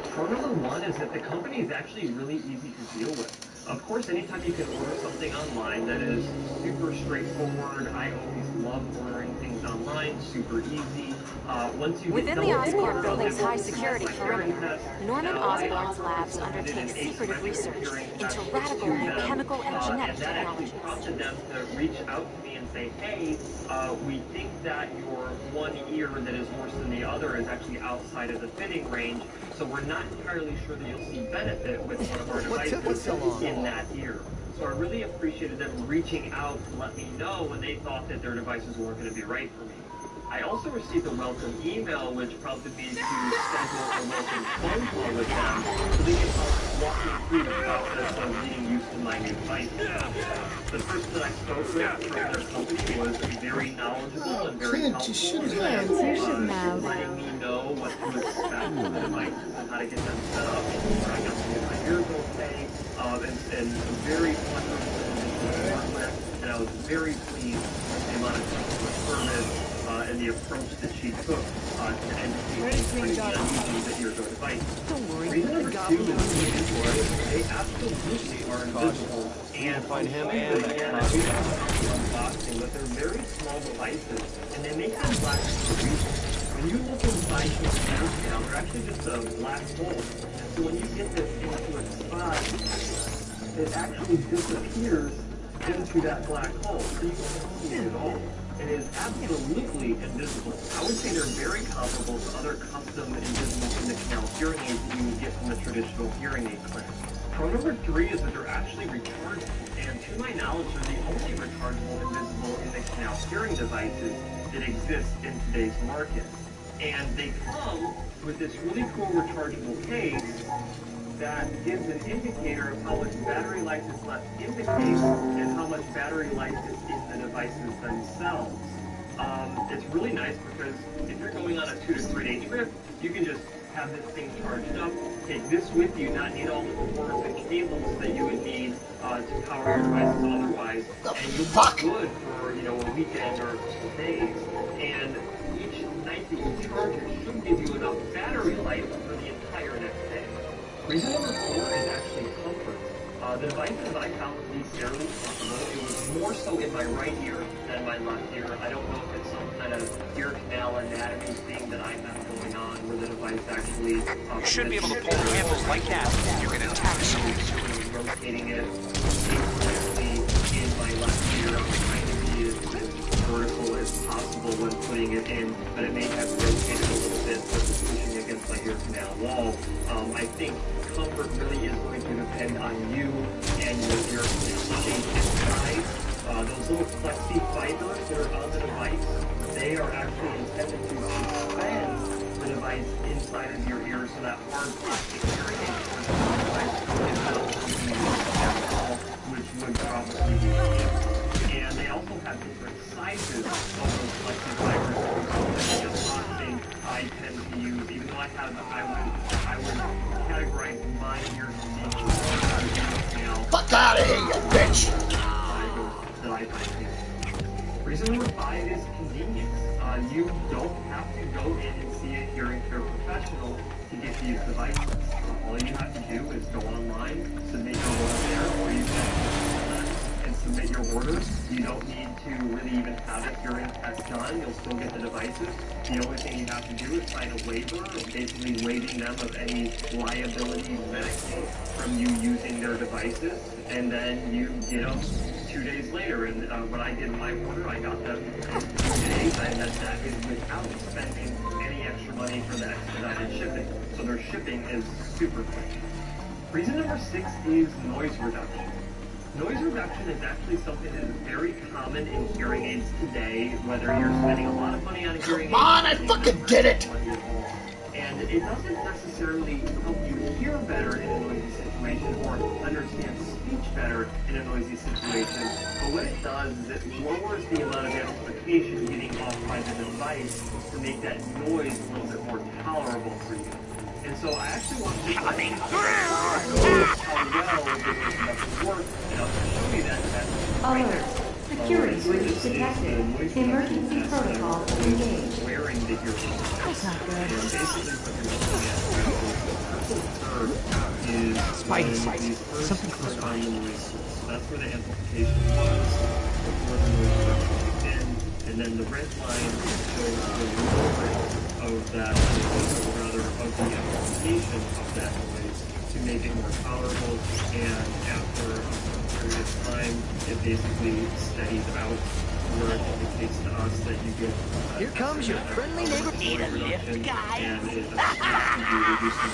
Pro number 1 is that the company is actually really easy to deal with. Of course, anytime you can order something online that is super straightforward, I always love ordering things online, super easy. Within the Oscorp building's high security perimeter, Norman Osborn's labs undertake secretive research into radical new chemical and genetic technologies. I prompted them to reach out to me and say, hey, we think that your one ear that is worse than the other is actually outside of the fitting range, so we're not entirely sure that you'll see benefit with one of our devices in that ear. So I really appreciated them reaching out to let me know when they thought that their devices weren't going to be right for me. I also received a welcome email which prompted me to schedule a welcome phone call with them so they can help walk me through the process of getting used to my new device. The person that I spoke with from their company was very knowledgeable and very helpful, letting me know what to expect from the devices and how to get them set up, I got to get my ears okay, and very flexible to work with, and I was very pleased with the amount of customer service and the approach that she took to educate using your device. Reason number 2 is they absolutely are invisible, and find him and that unboxing, but they're very small devices, and they make them black for a reason. When you look inside your computer now, they're actually just a black hole, and so when you get this into its spot, it actually disappears into that black hole, so you can't see it at all. It is absolutely invisible. I would say they're very comparable to other custom invisible in-the-canal hearing aids that you would get from a traditional hearing aid clinic. Pro number 3 is that they're actually rechargeable, and to my knowledge, they're the only rechargeable invisible in-the-canal hearing devices that exist in today's market. And they come with this really cool rechargeable case that gives an indicator of how much battery life is left in the case and how much battery life is in the devices themselves. It's really nice because if you're going on a 2 to 3 day trip, you can just have this thing charged up, take this with you, not need all the cords and cables that you would need to power your devices otherwise, and you'll be good for, a weekend or a couple days. And each night that you charge it should give you enough battery life for the entire next day. Reason number 4 is actually comfort. The devices I found to be fairly comfortable. It was more so in my right ear than my left ear. I don't know if it's some kind of ear canal anatomy thing that I have going on where the device actually... you should be able to pull the handles like that. You can attack something. Rotating it incrementally in my left ear. I'm trying to be as vertical as possible when putting it in, but it may have rotated a little bit with pushing against my ear canal wall. I think comfort really is going to depend on you and your shape and size. Those little plexi fibers that are on the device, they are actually intended to suspend the device inside of your ear so that hard plastic hearing aid portion of the device is not something you can at all, which would probably be safe. And they also have different sizes of those plexi fibers. So just one thing I tend to use, even though I would categorize my ear now. Fuck out of here, you bitch! That I find useful. Reason number 5 is convenience. You don't have to go in and see a hearing care professional to get these devices. All you have to do is go online, submit your order there, or you can submit your order. You don't need to really even have a hearing test done. You'll still get the devices. The only thing you have to do is sign a waiver, basically waiving them of any liability medically from you using their devices, and then you get them 2 days later. And when I did my order, I got them in 2 days, and that is without spending any extra money for the expedited shipping. So their shipping is super quick. Reason number 6 is noise reduction. Noise reduction is actually something that is very common in hearing aids today, whether you're spending a lot of money on a hearing aid. Come on, I fucking did it! And it doesn't necessarily help you hear better in a noisy situation or understand speech better in a noisy situation, but what it does is it lowers the amount of amplification getting off by the device to make that noise a little bit more tolerable for you. And so I actually want to how well this works, and I'll show you that. Alert. Security breach detected. Emergency protocol engaged. Wearing the earphones. That's not good. Basically what you're looking at is Spidey. Something close by. That's where the amplification was before the noise reduction kicked in, and then the red line shows the lowering of that noise, or rather of the amplification of that noise to make it more tolerable, and after a period of time it basically steadies out where it indicates to us that you get here comes your friendly neighbor. Need a lift, guy? And it reducing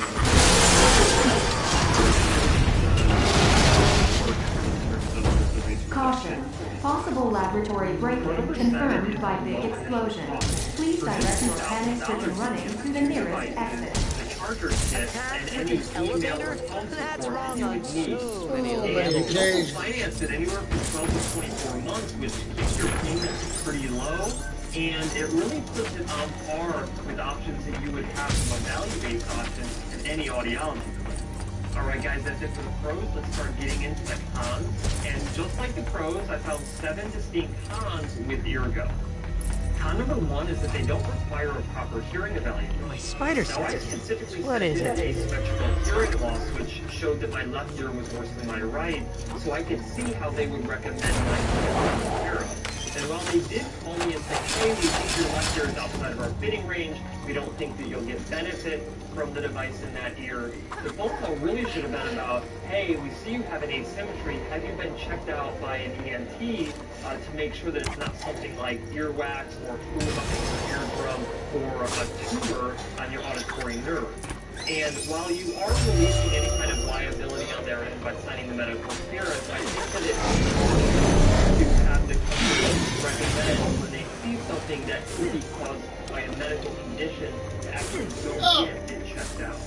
Caution. Possible lab laboratory break-in confirmed by big explosion. Please direct your panic-stricken running to the nearest exit. And any email or phone support you would need. And finance it anywhere from 12 to 24 months, which keeps your payments pretty low. And it really puts it on par with options that you would have from a value-based option in any audiology. Alright guys, that's it for the pros. Let's start getting into the cons. And just like the pros, I found 7 distinct cons with Eargo. Con number 1 is that they don't require a proper hearing evaluation. My spider senses. What is it? Asymmetrical hearing loss, which showed that my left ear was worse than my right, so I could see how they would recommend my ear. And while they did call me and say, hey, we think your left ear is outside of our fitting range, we don't think that you'll get benefit from the device in that ear, the phone call really should have been about, hey, we see you have an asymmetry, have you been checked out by an ENT to make sure that it's not something like earwax or fluid up in your eardrum or a tumor on your auditory nerve. And while you are releasing any kind of liability on their end by signing the medical clearance, I think that it's to have the company recommend when they see something that could be caused by a medical condition to actually go get it checked out.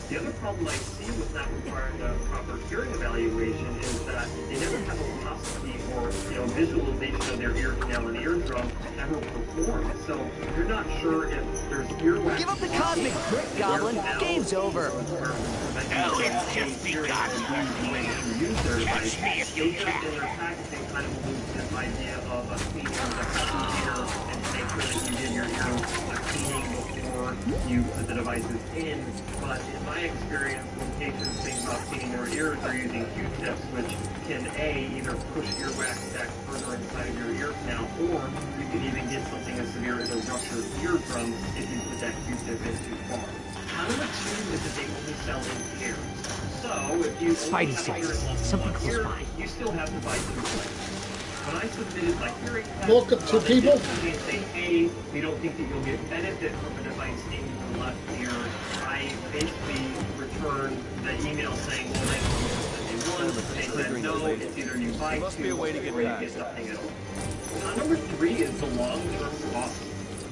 The other problem I see with not requiring a proper hearing evaluation is that they never have a philosophy or visualization of their ear canal and eardrum ever performed. So you're not sure if there's earwax. Give up the cosmic brick, Goblin. Game's over. Idea of a cleaning of the ear and to make sure that you get your ear cleaning before you put the devices in. But in my experience, when patients think about cleaning their ears, they're using Q-tips, which can either push earwax back further inside of your ear canal, or you can even get something as severe as a ruptured eardrum if you put that Q-tip in too far. Number 2 is that they only sell in pairs. So if you only have a hearing loss in one ear, you still have to buy 2 plates. When I submitted my hearing test, welcome to people. They say, hey, we don't think that you'll get benefit from a device in your left ear. I basically returned the email saying, well, they won. They said, no, it's either you buy 2 or you get nothing at all. Number 3 is the long-term cost.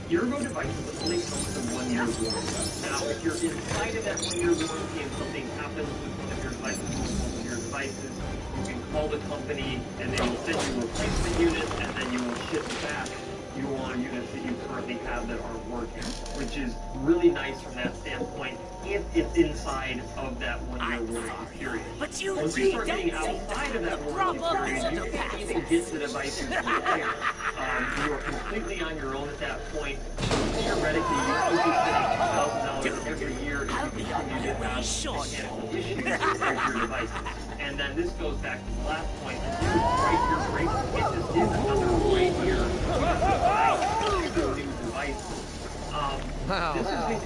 Eargo devices only come with a 1-year warranty. Now, if you're inside of that 1-year warranty and something happens with one of your devices, both of your devices, you can call the company and they will send you replacement units and then you will ship back your units that you currently have that aren't working, which is really nice from that standpoint if it's inside of that 1-year warranty period. Once you start getting outside of that warranty period, you can't even get the devices repaired. You are completely on your own at that point. Theoretically, you could be spending $2,000 every year if you continue to have mechanical issues with your devices. And then this goes back to the last point. If you write your break, it just is another way here to new devices.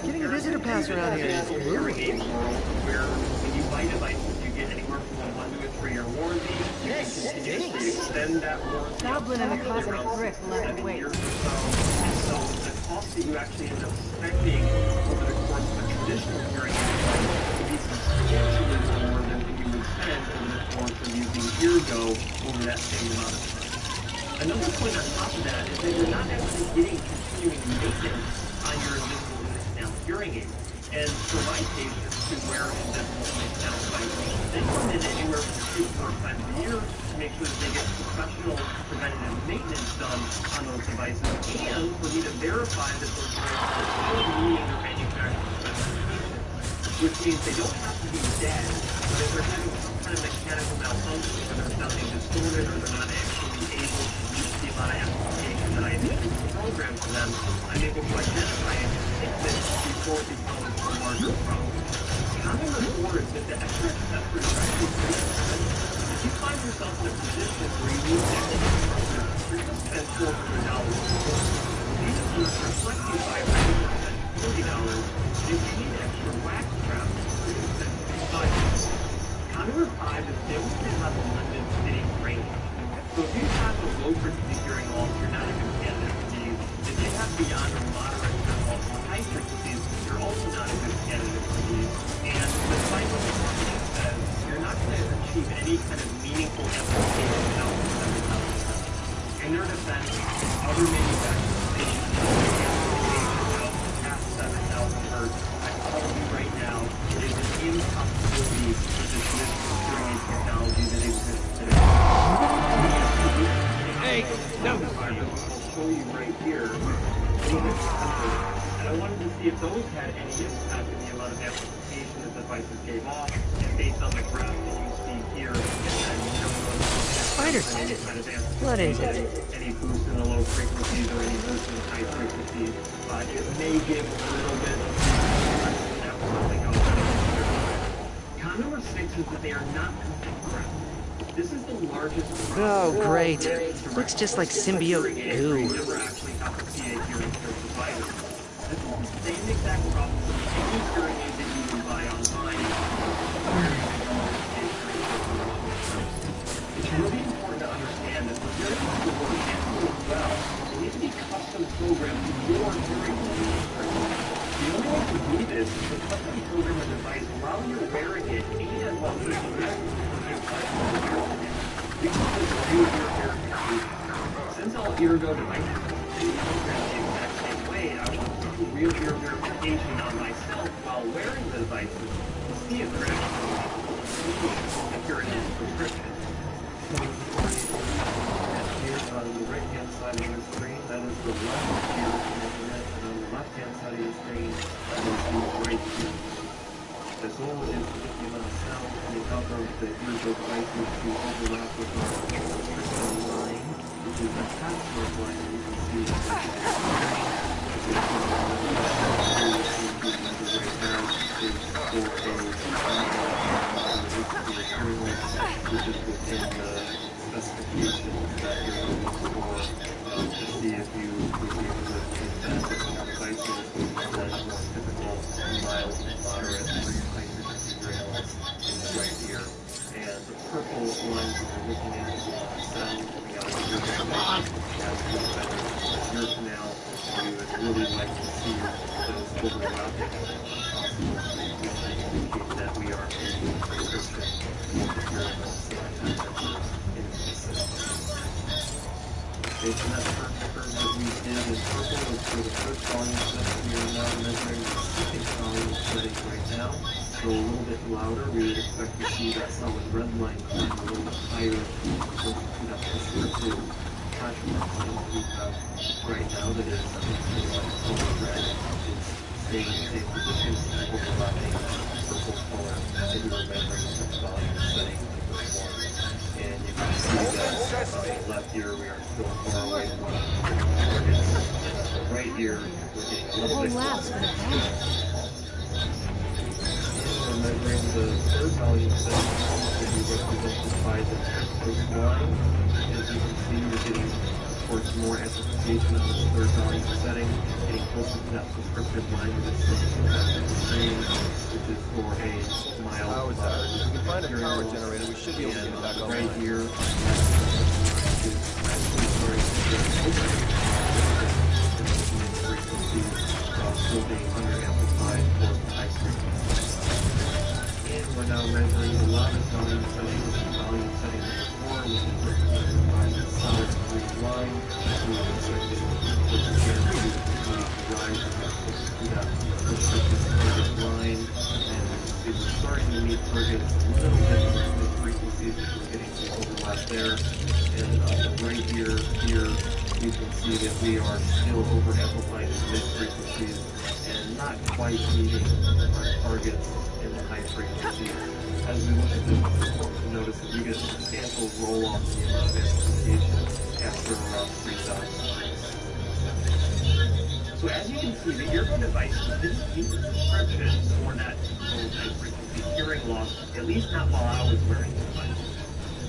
Getting a visitor pass around here is hearing aid world where when you buy devices, you get anywhere from a 1 to a 3-year warranty. You can continuously extend that warranty. Goblin and the cosmic brick left wait. So the cost that you actually end up spending over the course of a traditional hearing aid device would be substantially more than what you would spend over the course of using Eargo over that same amount of time. Another point on top of that is that you're not actually getting continuing maintenance on your invisible canal hearing aid. And for my patients who wear invisible canal devices, they come in anywhere from 2 to 4 times a year to make sure that they get professional preventative maintenance done on those devices, and for me to verify that those devices are still meeting their manufacturer's specifications, which means they don't have to be dead, but if they're having some kind of mechanical malfunction where they're sounding distorted or they're not actually able to reach the amount of amplification that I initially programmed for them, I'm able to identify and fix it before it becomes a larger problem. Con number 4 is that the extra accessories are actually pretty expensive. If you find yourself in a position where you need extra accessories, you're going to spend $400 for it. These are reflected by $40. And if you need extra wax traps, you're going to spend $55. Con number 5 is they also have a limited fitting range. So if you have a low frequency hearing loss, you're not a good candidate for these. If you have beyond or moderate hearing loss or high frequencies, you're also not a good candidate for these. And despite what the marketing says, you're not going to achieve any kind of meaningful amplification outcomes every time. And they're other manufacturers past 7,000 hertz. I'm telling you right now, it is an impossibility with this hearing aid technology that exists today. Hey, no. I'll show you right here. And I wanted to see if those had any impact in the amount of amplification the devices gave off, and based on the graph that you see here, Spider sense. What is it? Any boost in the low frequencies or any boost in the high frequencies, it may give a little bit of something else. Con number 6 is that they are not correct. This is the largest. Oh, great. Looks just like symbiote goo. This is the same exact problem with any hearing aid that you can buy online. It's really important to understand that for hearing aids to work well, they need to be custom programmed to your hearing aid. The only way to do this is to custom program a device while you're wearing it and while you're since all eargo devices are programmed the exact same way, I want to do real ear verification on myself while wearing the devices to see if they're actually accurate in prescription. Here on the right-hand side of the screen, that is the left ear measurement, and on the left-hand side of the screen, that is the right ear. The goal is to get the amount of sound coming out of the eargo devices to overlap with our prescription line, which is the password line that you can see on the screen. Right now is for which is within the specifications that you're looking for to see if you would be able to take benefit from your devices than more typical mild and moderate high frequency granules in the right ear. And the purple lines that you're looking at is the amount of sound coming out of your device as you better your canal. We would really like to see those overlapping as much as possible, which would indicate that we are making prescription for the hearing loss sensors into the system. Based on that first curve that we did in purple was for the first volume setting. We are now measuring the second volume setting right now. So a little bit louder, we would expect to see that solid red line climb a little bit higher closer to that prescriptive contrast point we have right now that is solid red. It's staying in the same position, overlapping purple color that we were measuring in the volume setting before. And you can see that on the left ear we are still far away from the targets, and on the right ear we're getting a little bit closer. We're measuring the third volume setting, which will be represented by the first line. As you can see, we're getting towards more amplification on this third volume setting, getting closer to that prescriptive line that is saying exactly the same, which is for a mild If we can find a power generator, we should be able to get it back online. Right here, is actually starting to get over frequencies, still being under-amplified for high frequencies. And we're now measuring the loudest volume setting, which is volume setting number 4, which is represented by the solid green line. We would expect it to again to rise to that prescriptive target line. And we we're starting to meet targets a little bit with the frequencies that we're getting to overlap there. And on the right ear here, you can see that we are still over-amplifying the mid-frequencies and not quite meeting our targets in the high frequencies. As we look at this, it's important to notice that we get a substantial roll-off in the amount of amplification after around 3,000 degrees. So as you can see, the earphone devices didn't meet the prescription for that low high frequency hearing loss, at least not while I was wearing the device.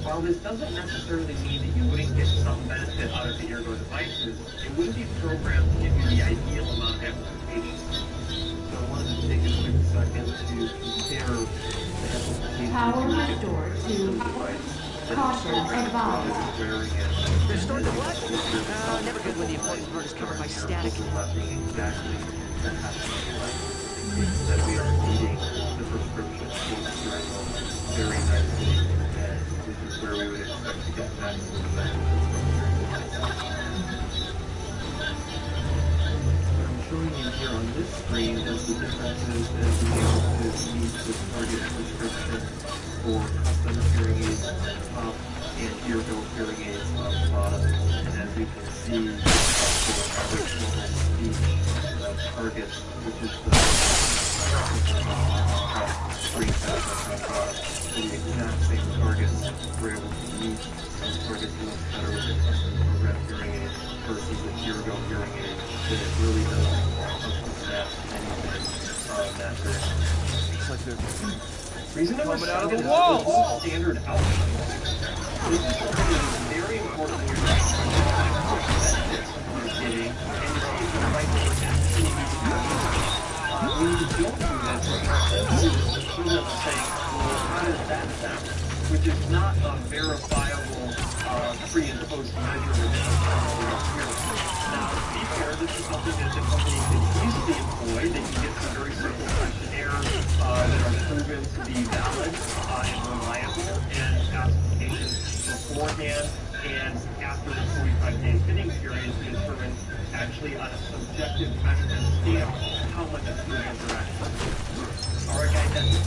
While this doesn't necessarily mean that you wouldn't get some benefit out of the eargo devices, it wouldn't be programmed to give you the ideal amount of amplification. So I wanted to take a quick second to compare the amplification Power you get restored from to the device caution advised. wearing it. Restored to what? Never good when the important part is covered by static. Overlapping exactly the half that we are meeting the prescription for the hearing loss very nicely, and this is where we would expect to get maximum benefit from hearing loss. for custom hearing aids up top and ear-built hearing aids up bottom. And as you can see, for average level speech targets, which is the screenshot on bottom, so the exact same targets we're able to meet those targets much better with a custom program hearing aid versus a ear-built hearing aid that it really doesn't match anything that big. It's like they're Reason number coming out of the 7 wall. is standard output. This is something that is very important when you're getting, and to see if the right when you don't do this, then you're saying, well, how does that sound? Which is not a verifiable pre and post measurement here. Now, to be fair, this is something that the company can easily employ. They can get some very simple questionnaires that are proven to be valid and reliable, and ask patients beforehand and after the 45-day fitting period to determine actually on a subjective measurement scale how much improvements are actually. Alright guys, that's it.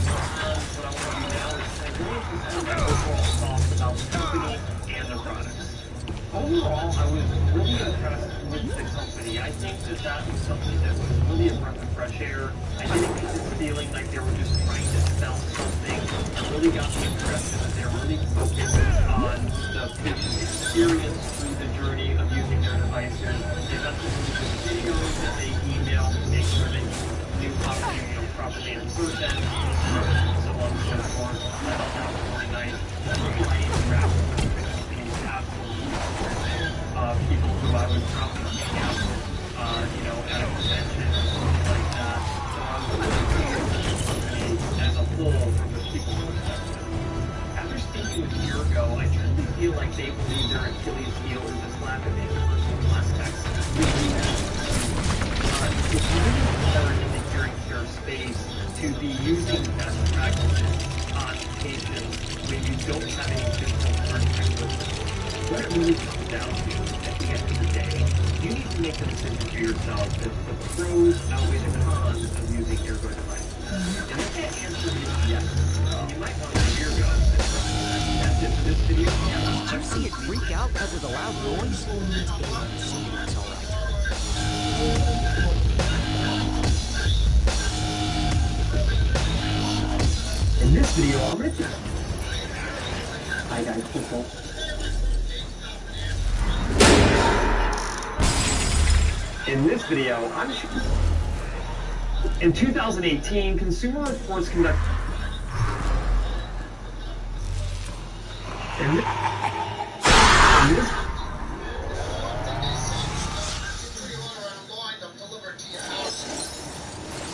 What I want to do now is kind of go into some of my overall thoughts about the company and their products. Overall, I was really impressed with the company. I think that was something that was really a breath of fresh air. I didn't get this feeling like they were just trying to sell something. I really got the impression that they're really focused on the patient experience through the journey of using their devices. They got some really good videos that they emailed to make sure that you knew how to properly insert them, so on and so forth. I thought that was really nice. I interacted with the company's absolutely people who I would probably hang out with, at a convention or something like that. So I was really pleased with the company as a whole from the people perspective. After speaking with Virgo, I truly feel like they believe their Achilles heel is this lack of in-person contact. It's really hard in the hearing care space to be using best practices on patients when you don't have any physical contact with them. What it really comes down to, at the end of the day, you need to make the decision for yourself that the pros outweigh the cons of using earbuds devices. And if that answer is yes, you might want to Virgo. That's it for this video. Did you see it freak out because of the loud noise? It's all right. In this video, I'm going to... Hi guys, people. In this video, I'm... In 2018, Consumer Reports conducted... In this...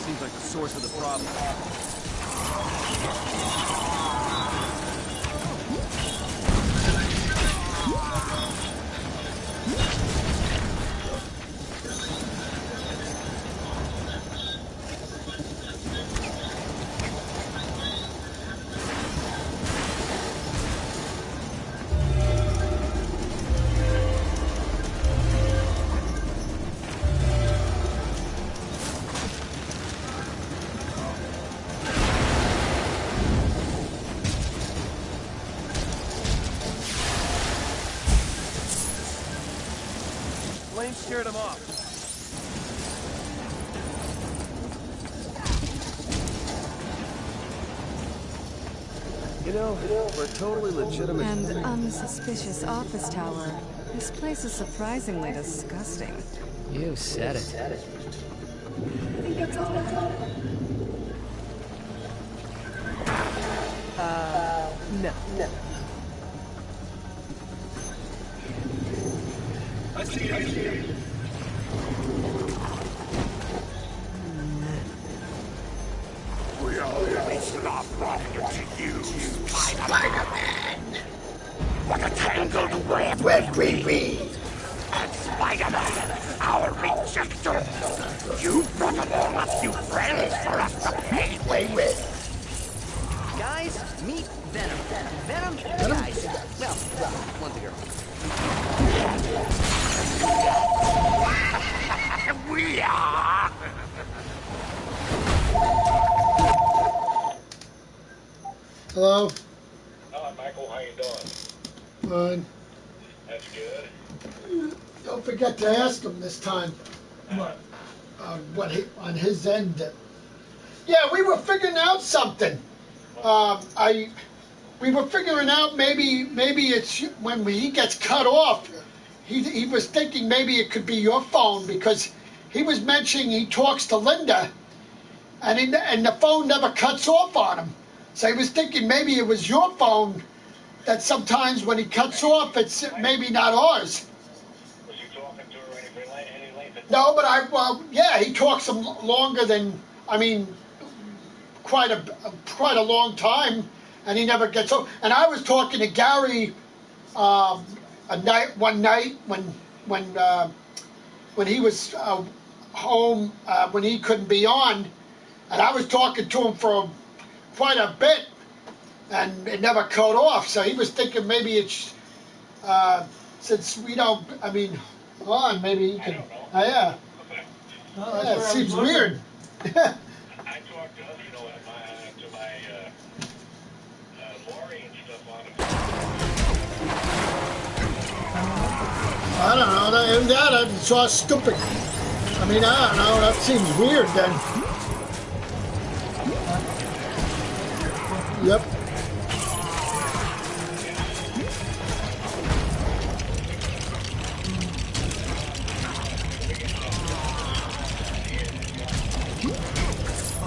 Seems like the source of the problem. Flame scared him off. You know, for a totally legitimate... And unsuspicious office tower. This place is surprisingly disgusting. You said it. No. I see it. We always stop wanting to use Spider-Man. What a tangled web we weave. And Spider-Man, our rejecter. You brought along a few friends for us to play with. Guys, meet Venom. Venom, guys. Well, one's a girl. We are. Hello? on, Michael. How you doing? Fine. That's good. Don't forget to ask him this time. What he, on his end. Yeah, we were figuring out something. We were figuring out maybe it's when he gets cut off. He was thinking maybe it could be your phone because he was mentioning he talks to Linda, and the phone never cuts off on him. So he was thinking maybe it was your phone. That sometimes when he cuts off, it's maybe not ours. Was you talking to her any length? No, but yeah, he talks some longer than, I mean, quite a long time, and he never gets off. And I was talking to Gary one night when he was home when he couldn't be on, and I was talking to him for quite a bit, and it never cut off. So he was thinking maybe it's since we don't. I mean, on maybe he can. Yeah. Yeah, it seems weird. I talked to my Lori and stuff on it. I don't know. That's all stupid. I mean, I don't know. That seems weird then. Yep.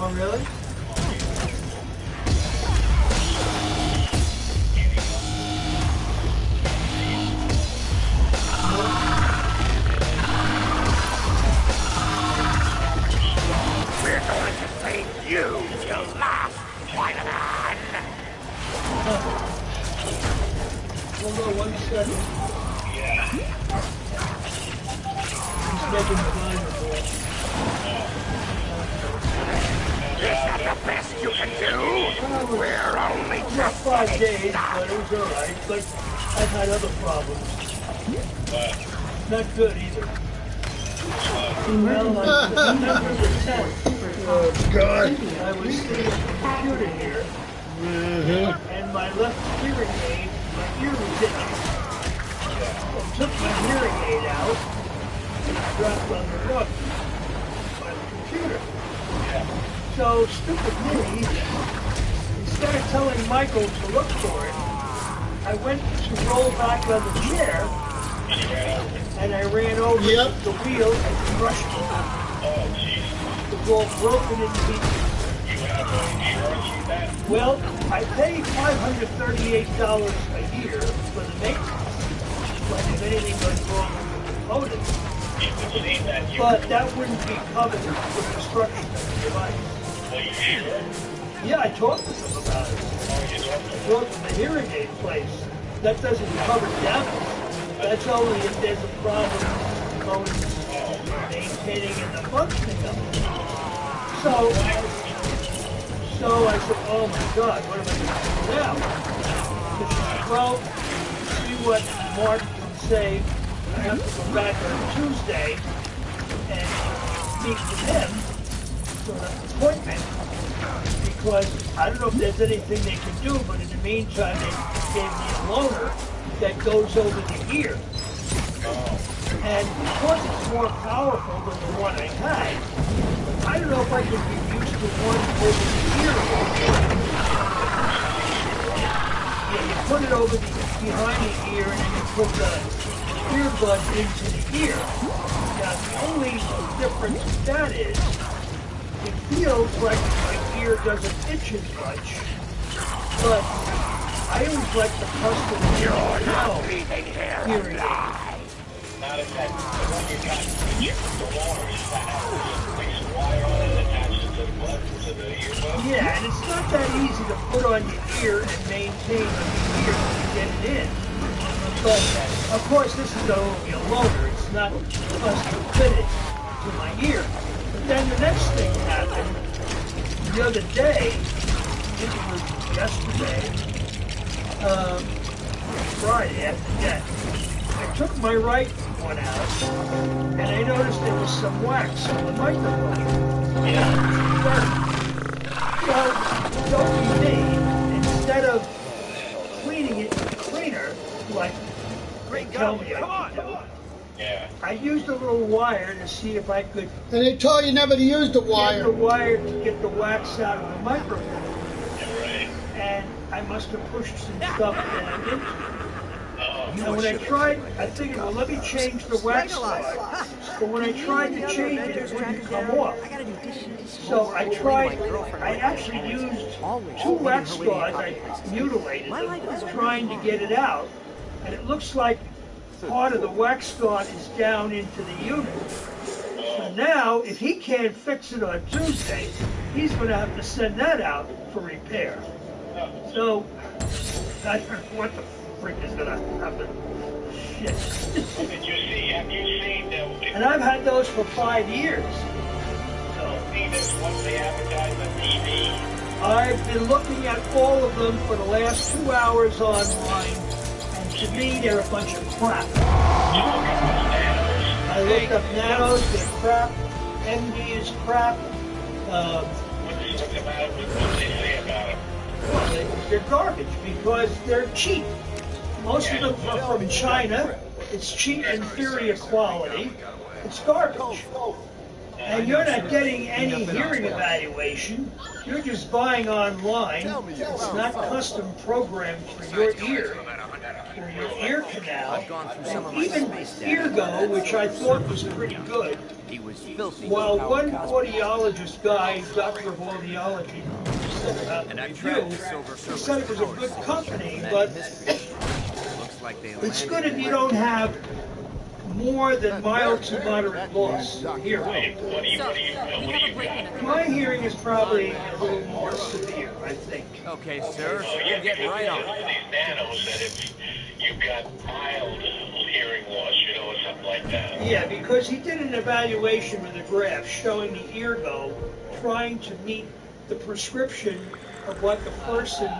Oh, really? We're going to save you, you last Spider-Man! Hold on 1 second. Yeah. He's making the line report. Is that the best you can do? We're only just 5 days, but it was alright. But I've had other problems. Not good either. Well, November the 10th. Oh, God. I was sitting at the computer here, and my left hearing aid, my ear was itching. I took my hearing aid out, and it dropped on the rug by the computer. So, stupid me, instead of telling Michael to look for it, I went to roll back on the chair, and I ran over the wheel and crushed it. The ball broken in pieces. Well, I pay $538 a year for the maintenance, but if anything goes wrong with the components, but that wouldn't be covered for construction of the device. Yeah, I talked to them about it. I talked to the hearing aid place. That doesn't cover damage. That's only if there's a problem with the components maintaining and the functioning of it. So I said, oh my God, what am I going to do now? She said, well, see what Mark can say. I have to go back on Tuesday and meet with him for an appointment because I don't know if there's anything they can do, but in the meantime, they gave me a loaner that goes over the ear. And because it's more powerful than the one I had, I don't know if I can be used to one over the ear. Yeah, you put it over behind the ear and then you put the earbud into the ear. Now the only difference with that is it feels like my ear doesn't itch as much, but I always like the custom hearing aid. Not if that, the one you got, the water is that fixed wire on it attaches to the blood, to the earbud. Yeah, and it's not that easy to put on your ear and maintain on your ear when you get it in. But, of course, this is only a loaner. It's not custom fitted to my ear. But then the next thing happened. The other day, I think it was yesterday, Friday, I forget, I took my right one out, and I noticed there was some wax on the microphone. So, don't be me. Instead of cleaning tell me I could do. Yeah. I used a little wire to see if I could. And they told you never to use the wire. Get the wire to get the wax out of the microphone. Right. And I must have pushed some stuff down into it. And when I tried, I figured, well, let me change the wax guard. But when I tried to change it, it wouldn't come off. So I tried, I actually used 2 wax guards, I mutilated them, trying to get it out. And it looks like part of the wax guard is down into the unit. So now, if he can't fix it on Tuesday, he's going to have to send that out for repair. So, I don't know what the frick is going to happen. Shit. And I've had those for 5 years. I've been looking at all of them for the last 2 hours online, and to me, they're a bunch of crap. I looked up nanos, they're crap. MD is crap. What do you think about it? What do they say about it? Well, they're garbage because they're cheap. Most of them are from China. It's cheap, inferior quality. It's garbage. And you're not getting any hearing evaluation. You're just buying online. It's not custom programmed for your ear, for your ear canal. And even Eargo, which I thought was pretty good, while one audiologist guy, doctor of audiology, said about the review, he said it was a good company, but it's good if you don't have more than mild to moderate loss hearing. My hearing is probably a little more severe, I think. Okay, sir. We'll get right on. These nanos that if you've got mild hearing loss, you know, or something like that. Yeah, because he did an evaluation with a graph showing the Eargo trying to meet the prescription of what the person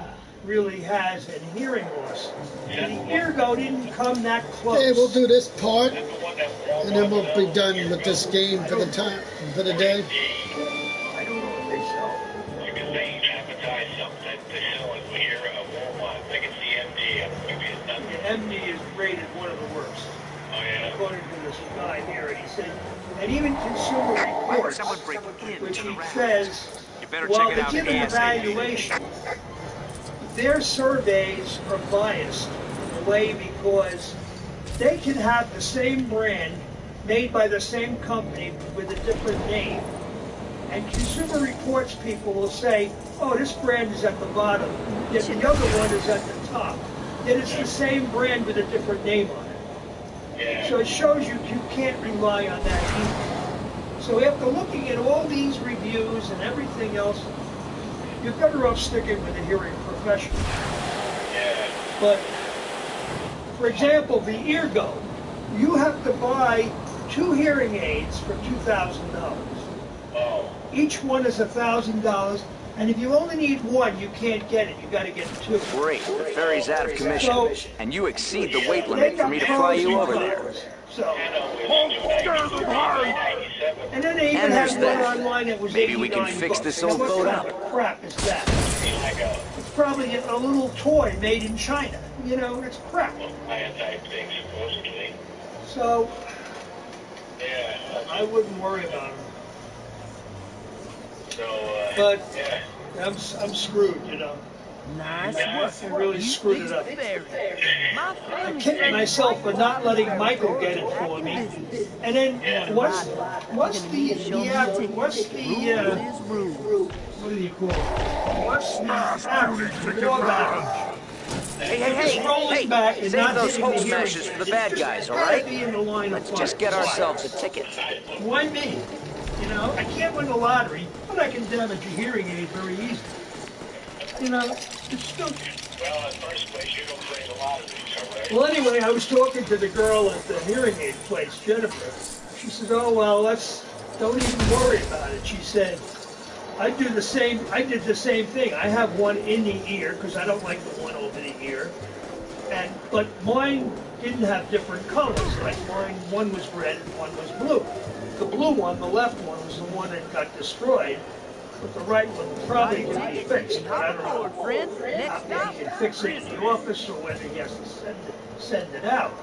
really has in hearing loss. And the Eargo didn't come that close. Okay, we'll do this part, and then we'll be done with this game for the day. I don't know what they sell. Because they advertise something they sell it here at Walmart. I think it's the MD. Maybe it's not. The MD is rated one of the worst. Oh, yeah. According to this guy here, and he said, and even Consumer Reports, which he says, well, they give an evaluation. Their surveys are biased in a way because they can have the same brand made by the same company with a different name. And Consumer Reports people will say, oh, this brand is at the bottom, yet the other one is at the top. Yet it's the same brand with a different name on it. Yeah. So it shows you can't rely on that either. So after looking at all these reviews and everything else, you're better off sticking with a hearing professional. Yeah. But, for example, the Eargo, you have to buy 2 hearing aids for $2,000. Oh. Each one is $1,000, and if you only need one, you can't get it. You got to get 2. Great, the ferry's out of commission, and you exceed the weight limit for me to fly you over there. So, and then they even had one online that was maybe we can fix this old boat up. What crap is that? It's probably a little toy made in China. You know, it's crap. So, I wouldn't worry about them. But I'm screwed, you know. Nice I really screwed it up. I kicked myself for not letting Michael get it for me. And then what's the what do you call it? What's the Hey, save those hope smashes for the bad guys, all right? Let's just get ourselves a ticket. Why me? You know, I can't win the lottery, but I can damage a hearing aid very easily. You know, it's stupid. Well, in first place, you don't play the lottery, right? Well, anyway, I was talking to the girl at the hearing aid place, Jennifer. She said, oh, well, don't even worry about it. She said, I did the same thing. I have one in the ear, because I don't like the one over the ear. But mine didn't have different colors. Like mine, one was red and one was blue. The blue one, the left one, was the one that got destroyed. But the right one probably can be fixed. But I don't know how he can fix it in the office or whether he has to send it out.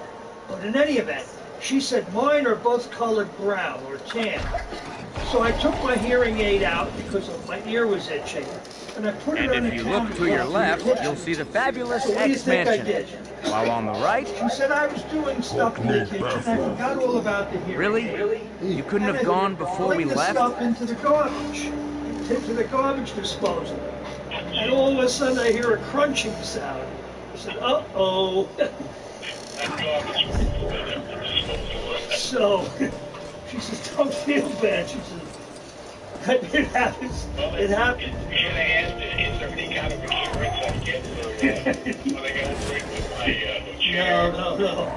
But in any event, she said mine are both colored brown or tan. So I took my hearing aid out because my ear was itching, and I put it on And the if you counter look to your left, kitchen. you'll see the fabulous So what do you think I X-Mansion. did? While on the right... She said I was doing stuff in the kitchen. I forgot all about the hearing aid. Really? You couldn't have gone before we left? Stuff into the garbage disposal. And all of a sudden I hear a crunching sound. I said, uh-oh. So, she says, don't feel bad. She says, it happens. It happens. Should I ask, is there any kind of insurance I get for when I go break with my chair? No.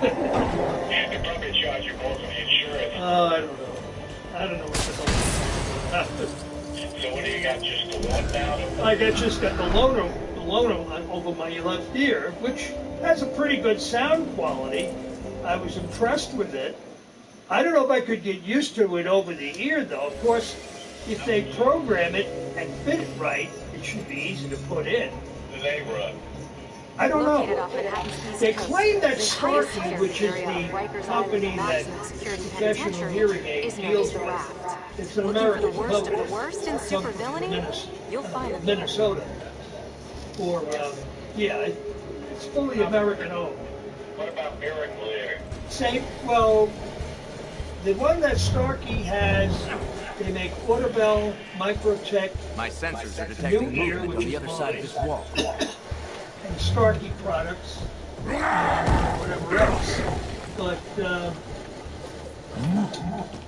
They probably charge you more for the insurance. I don't know. I don't know what the hell happened. So what do you got, just the one now? I just got the loner over my left ear, which has a pretty good sound quality. I was impressed with it. I don't know if I could get used to it over the ear, though. Of course, if they program it and fit it right, it should be easy to put in. Do they run? I don't know. They claim that Starkey, which is the company that professional hearing aid deals with, it's an American company. The worst in supervillainy? You'll find them. Minnesota. Or, it's fully American owned. What about Miracle Air? Same, well, the one that Starkey has, they make Audible, Microtech. My sensors are detecting movement on the other side of this wall. And Starkey products, whatever else. But,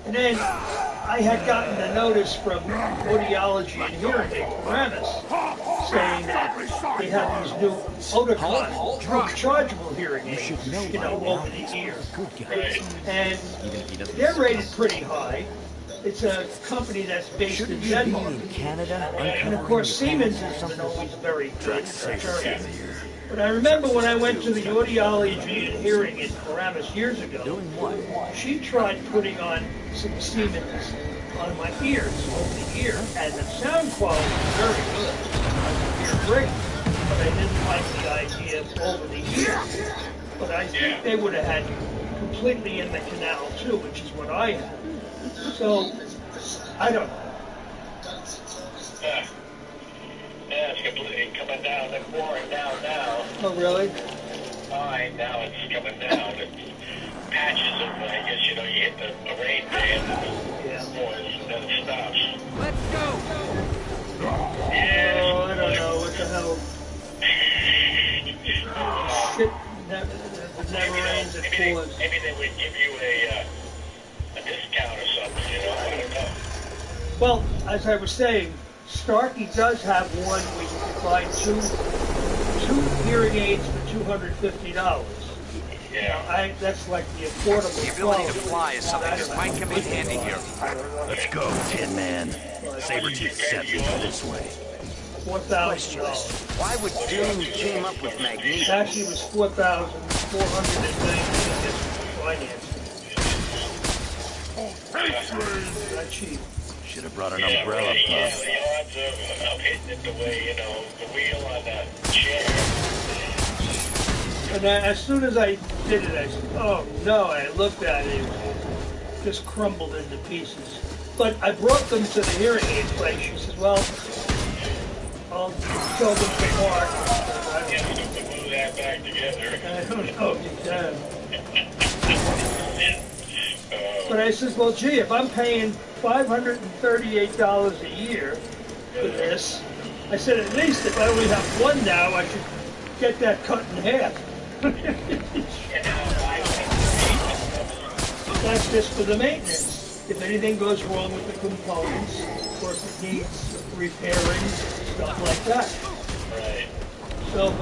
and then I had gotten a notice from Audiology and Hearing Aid Paramus saying that they have these new Oticon rechargeable hearing aids, over the ear. And they're rated pretty high. It's a company that's based in Denmark. In Canada, and of course Siemens isn't always very good. But I remember when I went to the Audiology and Hearing in Paramus years ago, she tried putting on some Siemens on my ears, over the ear, and the sound quality was very good. I could hear great, but I didn't like the idea of over the ear. But I think they would have had completely in the canal too, which is what I had. So, I don't know. Yeah, it's completely coming down. They're pouring down now. Oh, really? Fine, now it's coming down. It's patches of, I guess, you hit the rain band and it pours and then it stops. Let's go! Yeah. Oh, I don't know. What the hell? Shit, never rains, it pours. Maybe they would give you a discount or something, I don't know. Well, as I was saying, Starkey does have one where you can buy two hearing aids for $250. Yeah. That's like the affordable The ability to fly is something that might come in handy here. Let's go, Tin Man. Sabretooth sent me this way. $4,000. Why would Doom team up with Magneto? Actually, it was $4,490 financing. Not cheap. Should have brought an umbrella, Puff. The odds of hitting it the way, the wheel on that chair. And as soon as I did it, I said, oh no, I looked at it, it just crumbled into pieces. But I brought them to the hearing aid place. She says, well, I'll show them to Mark. Yeah, to glue that back together. I don't know if you can. But I says, well, gee, if I'm paying $538 a year for this, I said, at least if I only have one now, I should get that cut in half. That's just for the maintenance. If anything goes wrong with the components, or if it needs repairing, stuff like that. Right. So,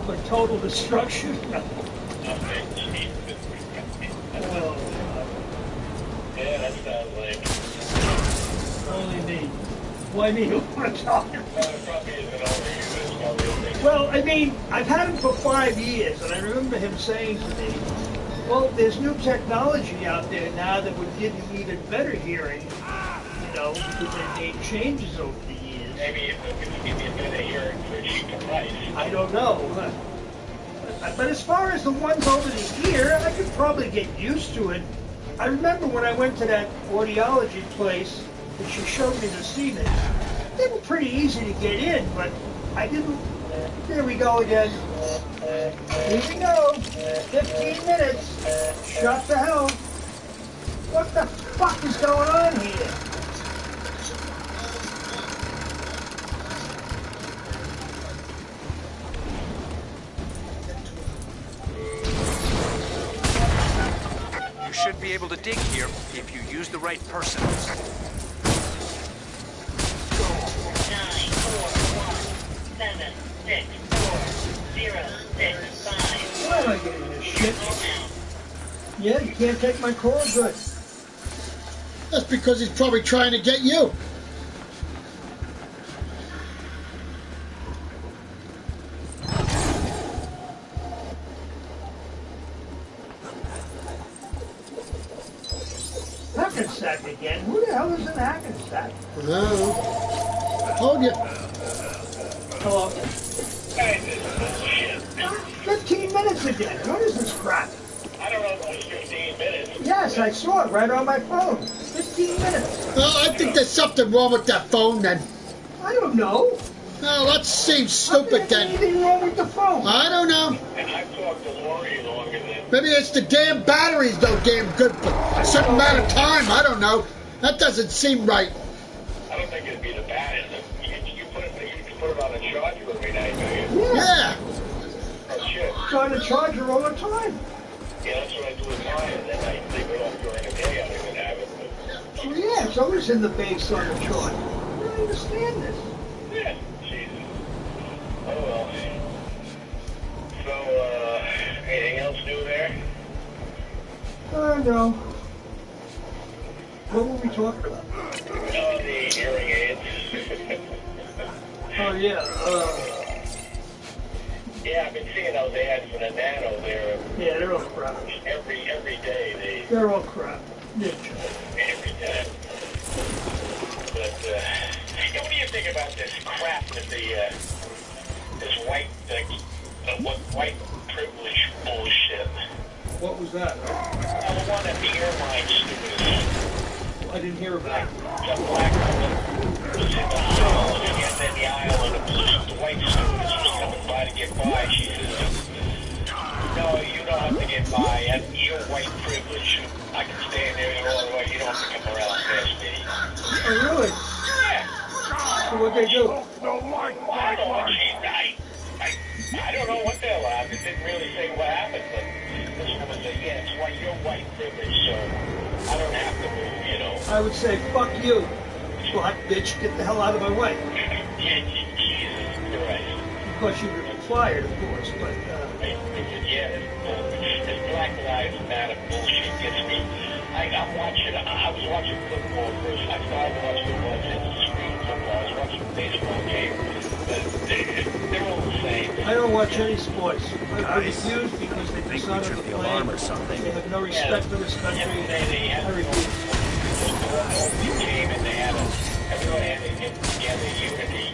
but total destruction, no. Oh, yeah, that sounds like... Only me. Why me? What am I talking about? It probably isn't over you. It's probably Well, I mean, I've had him for 5 years, and I remember him saying to me, well, there's new technology out there now that would give you even better hearing, because they made changes over the years. Maybe if it could give you a better hearing for a cheaper price. I don't know. But as far as the ones over here, I could probably get used to it. I remember when I went to that audiology place and she showed me the Siemens. They were pretty easy to get in, but I didn't... There we go again. Here we go. 15 minutes. Shut the hell. What the fuck is going on here? You should be able to dig here if you use the right person. 9, 4, 1, 7, 6, 4, 0, 6, 5. Why am I getting this shit? Yeah, you can't take my call, good. That's because he's probably trying to get you. Hackensack again? Who the hell is in Hackensack? I told you. Hello? 15 minutes again. What is this crap? I don't know if it was 15 minutes. Yes, I saw it right on my phone. 15 minutes. Well, I think there's something wrong with that phone then. I don't know. No, that seems stupid then. Anything wrong with the phone? I don't know. And I've talked to Lori longer than... Maybe it's the damn batteries, though, damn good for a certain amount of time. I don't know. That doesn't seem right. I don't think it'd be the baddest. You put it on a charger every night, do you? Yeah. Oh, shit. It's on the charger all the time. Yeah, that's what I do with mine, and then I leave it off during the day. I don't even have it. Oh, yeah, it's always in the base on the charger. I don't understand this. Yeah, Jesus. Oh, well. So, anything else new there? No. What were we talking about? Oh, the hearing aids. Oh, yeah. Yeah, I've been seeing those ads for the Nano there. Yeah, they're all crap. Every day They're all crap. Yeah. every day. But yeah, what do you think about this crap with the this white white privilege bullshit? What was that? Oh, the one that the airline stewardess. I didn't hear about it. The black woman was in the aisle, and then the aisle, and the white stewardess was coming by to get by. She says, "No, you don't have to get by. You're white privilege. I can stand there all the way. You don't have to come around past me." Oh, really? Yeah. So what'd they do? I don't know what I don't know what the hell happened. It didn't really say what happened, but this woman said, "Yeah, it's why you're white privilege, so I don't have to move, you know." I would say, fuck you. Black bitch, get the hell out of my way. Jesus Christ. Of course, you were fired, of course, but... Yeah, this Black Lives Matter bullshit gets me. I was watching football first. I started watching football since the screen football. I was watching a baseball game. They're all the same. I don't watch any sports. I refuse because they dishonor the flag. They have no respect for this country. I refuse. Team and they had everyone had to get together, unity,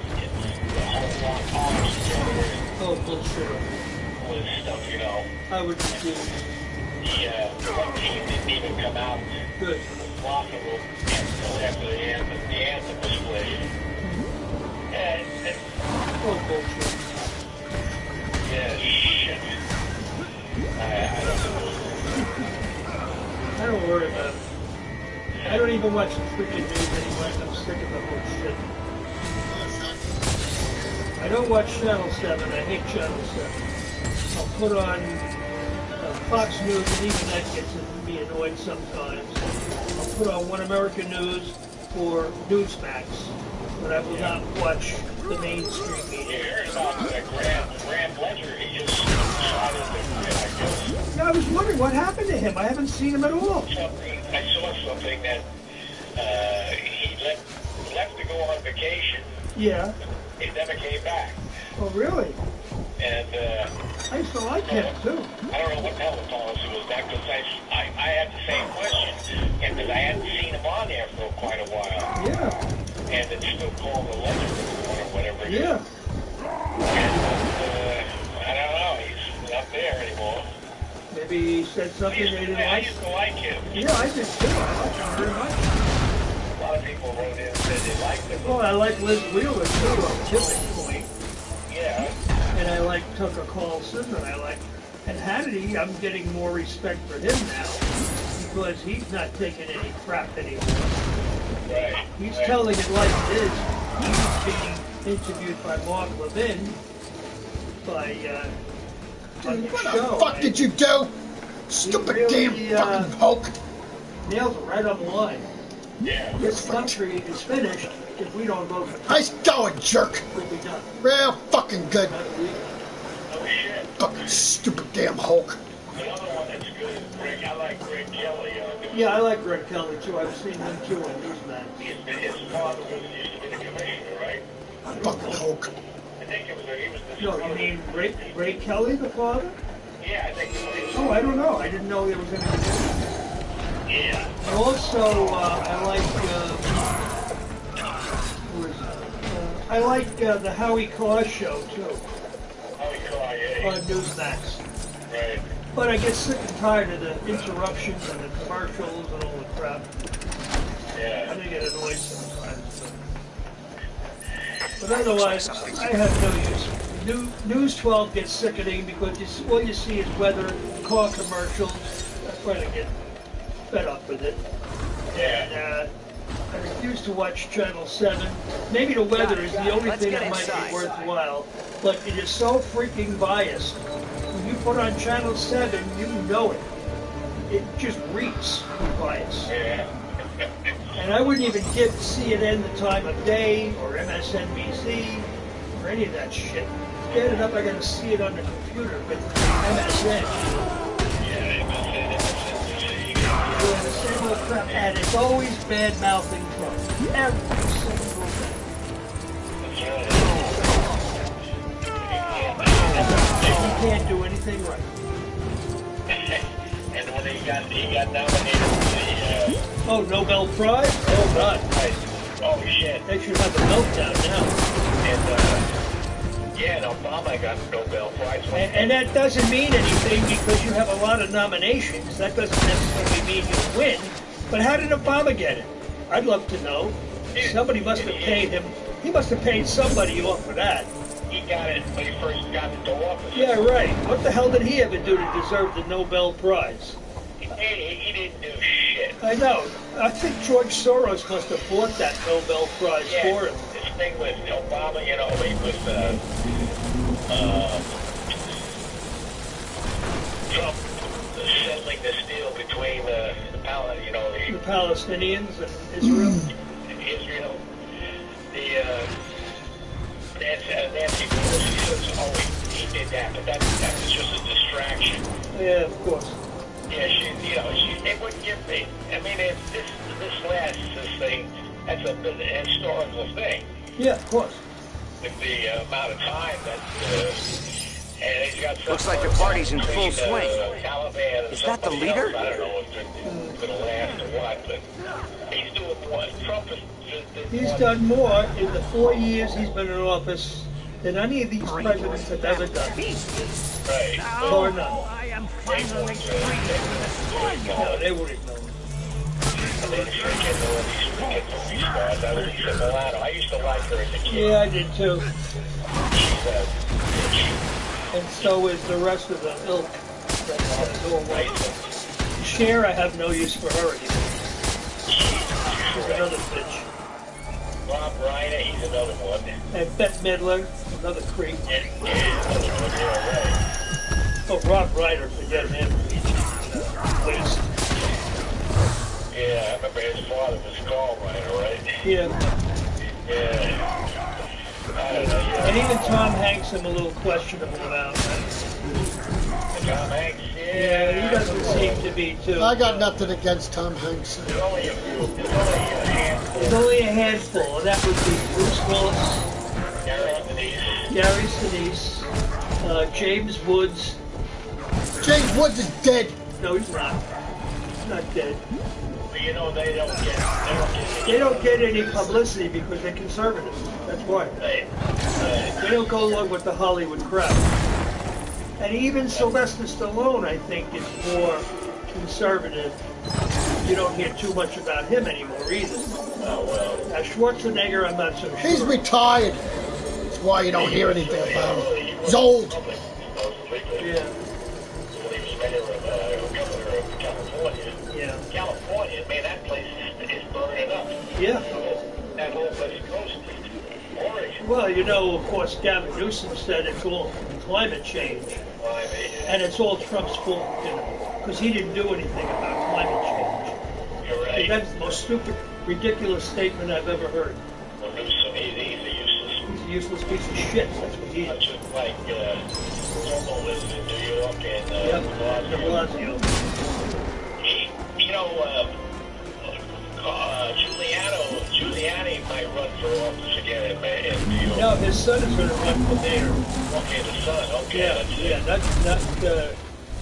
the whole lot arms together. Oh, bullshit. All this stuff, you know. I would refuse. The one team didn't even come out. Good. Locker room until after the anthem was played. Oh, bullshit. Yeah, shit. I don't worry about it. I don't even watch the freaking news anymore. I'm sick of the whole shit. I don't watch Channel 7. I hate Channel 7. I'll put on Fox News, and even that gets me annoyed sometimes. I'll put on One American News or Newsmax, but I will not watch the mainstream media. You heard about the Grand Ledger? He just shot in the grid, I guess. Yeah, I was wondering what happened to him. I haven't seen him at all. I saw something that he left to go on vacation. Yeah. He never came back. Oh, really? And I used to like him, too. I don't know what the hell the policy was back, because I had the same question, and because I hadn't seen him on there for quite a while. Yeah. And it's still called the Ledger Report or whatever it is. Yeah. And I don't know, he's up there. maybe he said something they didn't I like. used to like him. Yeah, I did too. I liked him very much. A lot of people wrote in and said they liked him. Well, I like Liz Wheeler too, on Tipping Point. Yeah. And I like Tucker Carlson, and I like... And Hannity, I'm getting more respect for him now, because he's not taking any crap anymore. Right. He's telling it like it is. He's being interviewed by Mark Levin, by, on the What show. the fuck did you do? Stupid really, damn fucking Hulk. Nails it right on the line. Yeah. This country is finished if we don't vote for Nice going, jerk. We'll be done. Real fucking good. Oh shit. Fucking stupid damn Hulk. Another one that's good is Greg. I like Greg Kelly. Yeah, I like Greg Kelly too. I've seen him too on Newsman. His father used to be the commissioner, right? Fucking Hulk. I think it was. He was the. No, you mean Ray Kelly, the father? Yeah, I think so. Oh, I don't know. I didn't know there was any. Yeah. And also, I like. Who is it? I like the Howie Carr show too. Howie Carr, yeah. On Newsmax. Right. But I get sick and tired of the interruptions and the commercials and all the crap. Yeah. I think it annoys sometimes. But otherwise, I have no use. News 12 gets sickening because all you see is weather, car commercials. That's why I get fed up with it. Yeah. And I refuse to watch Channel 7. Maybe the weather is the only thing that might be worthwhile, but it is so freaking biased. When you put on Channel 7, you know it. It just reeks with bias. Yeah. And I wouldn't even give CNN the time of day, or MSNBC, or any of that shit. Get it up, I gotta see it on the computer with MSN. Yeah, MSN. Doing the same old crap, and it's always bad-mouthing Trump. Every single thing. He can't do anything right. And when he got nominated for the Oh, Nobel Prize? Oh, God. Oh, shit. They should have a meltdown now. And, yeah, and Obama got the Nobel Prize. And that doesn't mean anything because you have a lot of nominations. That doesn't necessarily mean you win. But how did Obama get it? I'd love to know. Somebody must have paid him. He must have paid somebody off for that. He got it when he first got into office. Yeah, right. What the hell did he ever do to deserve the Nobel Prize? He didn't do shit. I know. I think George Soros must have bought that Nobel Prize for him. This thing with Obama, you know, he was Trump settling this deal between the Palestinians and Israel. Israel. Nancy Pelosi says, oh, he did that, but that was just a distraction. Yeah, of course. Yeah, they wouldn't give me. I mean, if this lasts, this thing, that's a historical thing. Yeah, of course. With the amount of time that, and he's got. Looks like the party's in full swing. Taliban Is that the leader? Else. I don't know if it's going to last or what, but he's doing what Trump is. He's done more in the 4 years he's been in office than any of these presidents have ever done. Right. Or none. I am finally free. No, they wouldn't know. I used to like her as a kid. Yeah, I did too. And so is the rest of the ilk that go away. Cher, I have no use for her anymore. She's another bitch. Rob Reiner, he's another one. And Bette Midler, another creep. Yeah, another one, yeah, right. Oh, Rob Reiner, forget him. Waste. Yeah, I remember his father was Carl Reiner, right? Yeah. Yeah. I don't know. Yeah. And even Tom Hanks, I'm a little questionable about. Tom Hanks, yeah, he doesn't seem to be too. I got nothing against Tom Hanks. There's only a handful. There's only a handful, and that would be Bruce Willis, Gary Sinise, James Woods. James Woods is dead. No, he's not. He's not dead. But you know, they don't get any publicity because they're conservative. That's why. They don't go along with the Hollywood crowd. And even Sylvester Stallone, I think, is more conservative. You don't hear too much about him anymore either. Oh, well. Now, Schwarzenegger, I'm not so sure. He's retired. That's why you don't hear anything about him. He's old. Yeah. Governor of California. Yeah. California, man, that place is burning up. Yeah. That whole West Coast. Oregon. Well, you know, of course, Gavin Newsom said it's all climate change. And it's all Trump's fault, you know, because he didn't do anything about climate change. You're right. That's the most stupid, ridiculous statement I've ever heard. Well, Newsom, he's a useless. He's a useless piece of shit. That's what he is. Just like Cuomo lives in New York and de Blasio. You know, Giuliani might run for office again in New York. No, his son is going to run for mayor. Okay, the son. Okay. Yeah, that's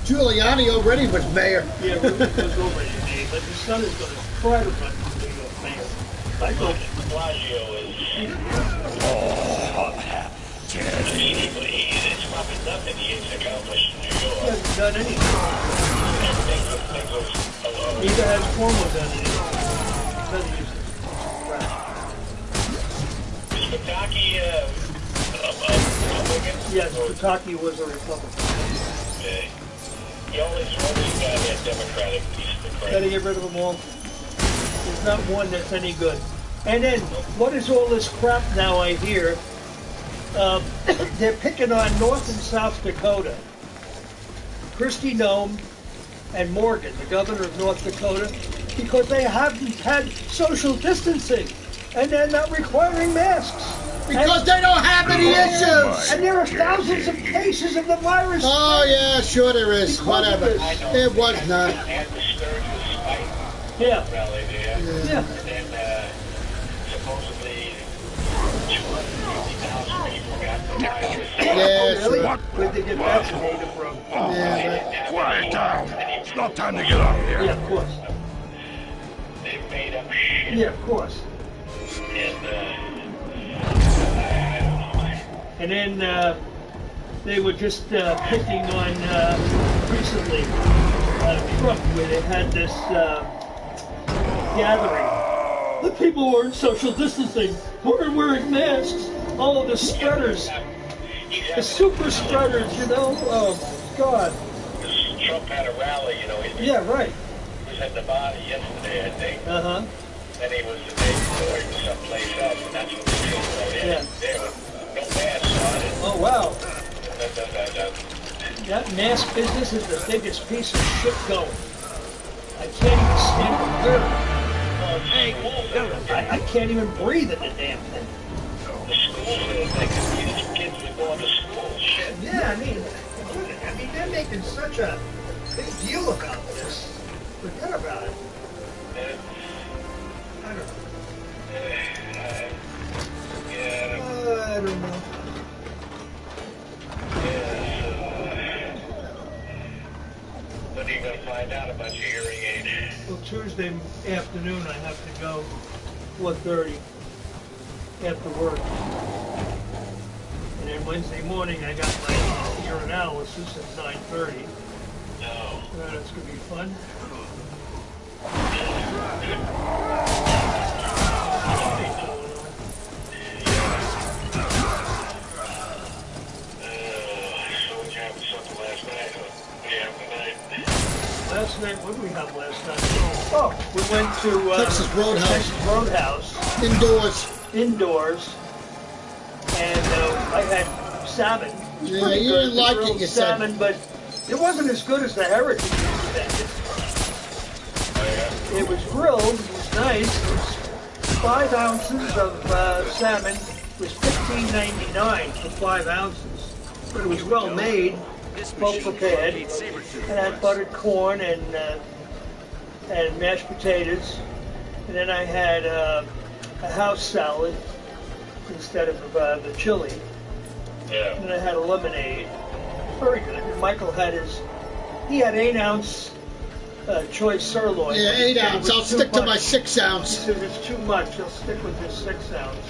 Giuliani already was mayor. Yeah, Rudy was already mayor, but his son is going to try to run for New York mayor. I hope de Blasio is. It's probably nothing he's accomplished in New York. He hasn't done anything. Neither has Cuomo done anything. Doesn't use it. Is Pataki a Republican? Yes, Pataki was a Republican. Okay. He always got that Democratic piece of the crap. Gotta get rid of them all. There's not one that's any good. And then, what is all this crap now I hear? They're picking on North and South Dakota. Kristi Noem and Morgan, the governor of North Dakota, because they haven't had social distancing and they're not requiring masks. Because they don't have any issues. And there are thousands of cases of the virus. Oh, yeah, sure there is. Whatever. It was not. Yeah. Rally there. Yeah. And then supposedly 250,000 people got the virus. Yeah, really? sure. Where'd they get vaccinated from? Yeah, Quiet down. It's not time to get up here. Yeah, of course. They made up shit. Yeah, of course. And then they were just picking on recently Trump, where they had this gathering. The people weren't social distancing, weren't wearing masks. All of the spreaders, the super spreaders, you know. Oh God. Trump had a rally, you know. Yeah, right. He was at the body yesterday, I think. Uh-huh. Then he was the day before, he was someplace else, and that's what they said. Yeah. There were no masks on it. Oh, wow. That mask business is the biggest piece of shit going. I can't even stand the word. I can't even breathe in the damn thing. The schools are thinking kids are going to school. Shit. Yeah, I mean, they're making such a big deal about this. Forget about it. I don't know. I don't know. When are you going to find out about your hearing aid? Well, Tuesday afternoon I have to go 4:30 after work. And then Wednesday morning I got my ear analysis at 9:30. No. That's going to be fun. Last night, what did we have last night? Oh, we went to Texas Roadhouse. Texas Roadhouse. Indoors. And I had salmon. Yeah, Pretty you good. didn't like it, Grilled you said. salmon, but it wasn't as good as the Heritage expected. It was grilled. It was nice. It was 5 ounces of salmon. It was $15.99 for 5 ounces. But it was well made. Well prepared, and I had buttered corn and mashed potatoes, and then I had a house salad instead of the chili. Yeah. And I had a lemonade. Very good. And Michael had he had 8-ounce choice sirloin. Yeah, 8 ounce. I'll stick to my 6 ounce. He said it's too much. I'll stick with his 6 ounce.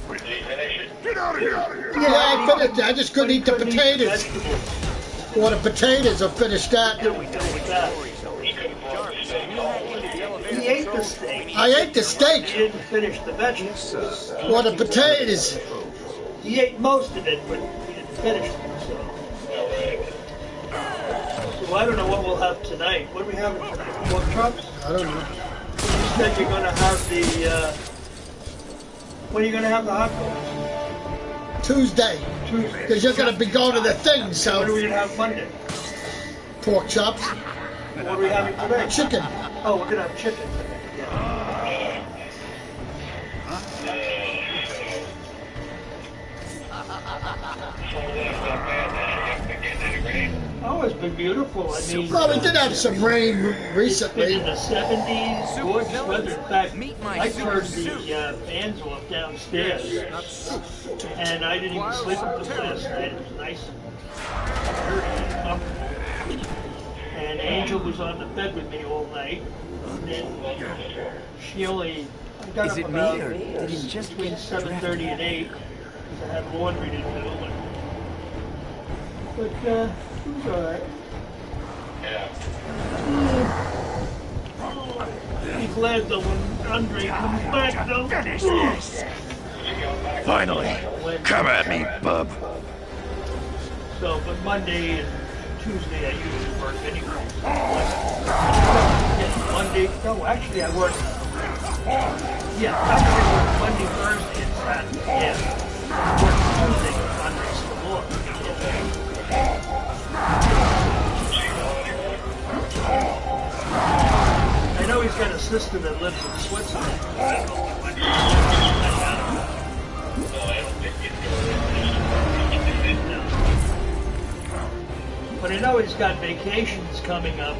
Did he finish it? Get out of here! Yeah, I finished it. I just couldn't eat the potatoes. Or the potatoes will finish that. Here we go with that. He ate the steak. I ate the steak. He didn't finish the vegetables. Or the potatoes. He ate most of it, but he didn't finish it. So I don't know what we'll have tonight. What are we having tonight? Pork chops? I don't know. You said you're going to have the... when are you going to have the hot dogs? Tuesday. Because you're going to be going to the thing, so... What are we going to have Monday? Pork chops. What are we having today? Chicken. Oh, we're going to have chicken. Oh, it's been beautiful. I mean, well, we did have some rain recently. In the 70s, gorgeous weather. In fact, I turned the fans off downstairs, and I didn't even sleep with them last night. It was nice and comfortable. And Angel was on the bed with me all night. And then she only got up about between 7:30 and 8 because I had laundry to do. But it was all right. Be glad though when Andre comes back though. Finish this. Finally. Come at me, bub. So, but Monday and Tuesday I usually work anyway. Monday, no, actually I work. Yeah, actually I work Monday, Thursday, and Saturday. Yeah. I work Tuesday and Monday's the Lord. I know he's got a sister that lives in Switzerland. But I know he's got vacations coming up.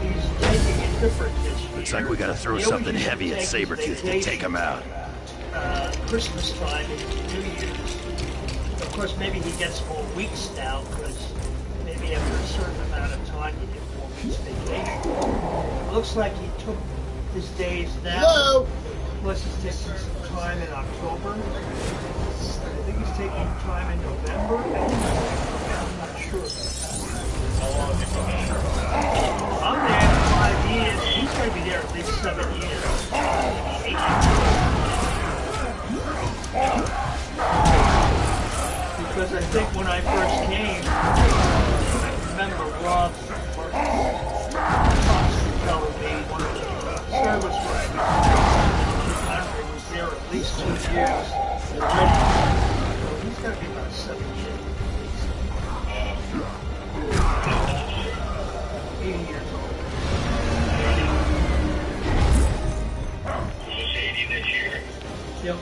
He's taking it different this year. Looks like we gotta throw something heavy at Sabretooth to take him out. Christmas time and New Year's. Of course, maybe he gets more weeks now because maybe after a certain amount of time you get 4 weeks vacation. It looks like he took his days now. Hello. Plus he's taking some time in October. I think he's taking time in November. I'm not sure. I'm there for 5 years. He's going to be there at least 7 years. 8 years. Because I think when I first came, I remember Rob telling me one of the service writers, Andre was there at least 2 years already. So he's got to be about 7 years. 80 years old. 80 this year. Yep.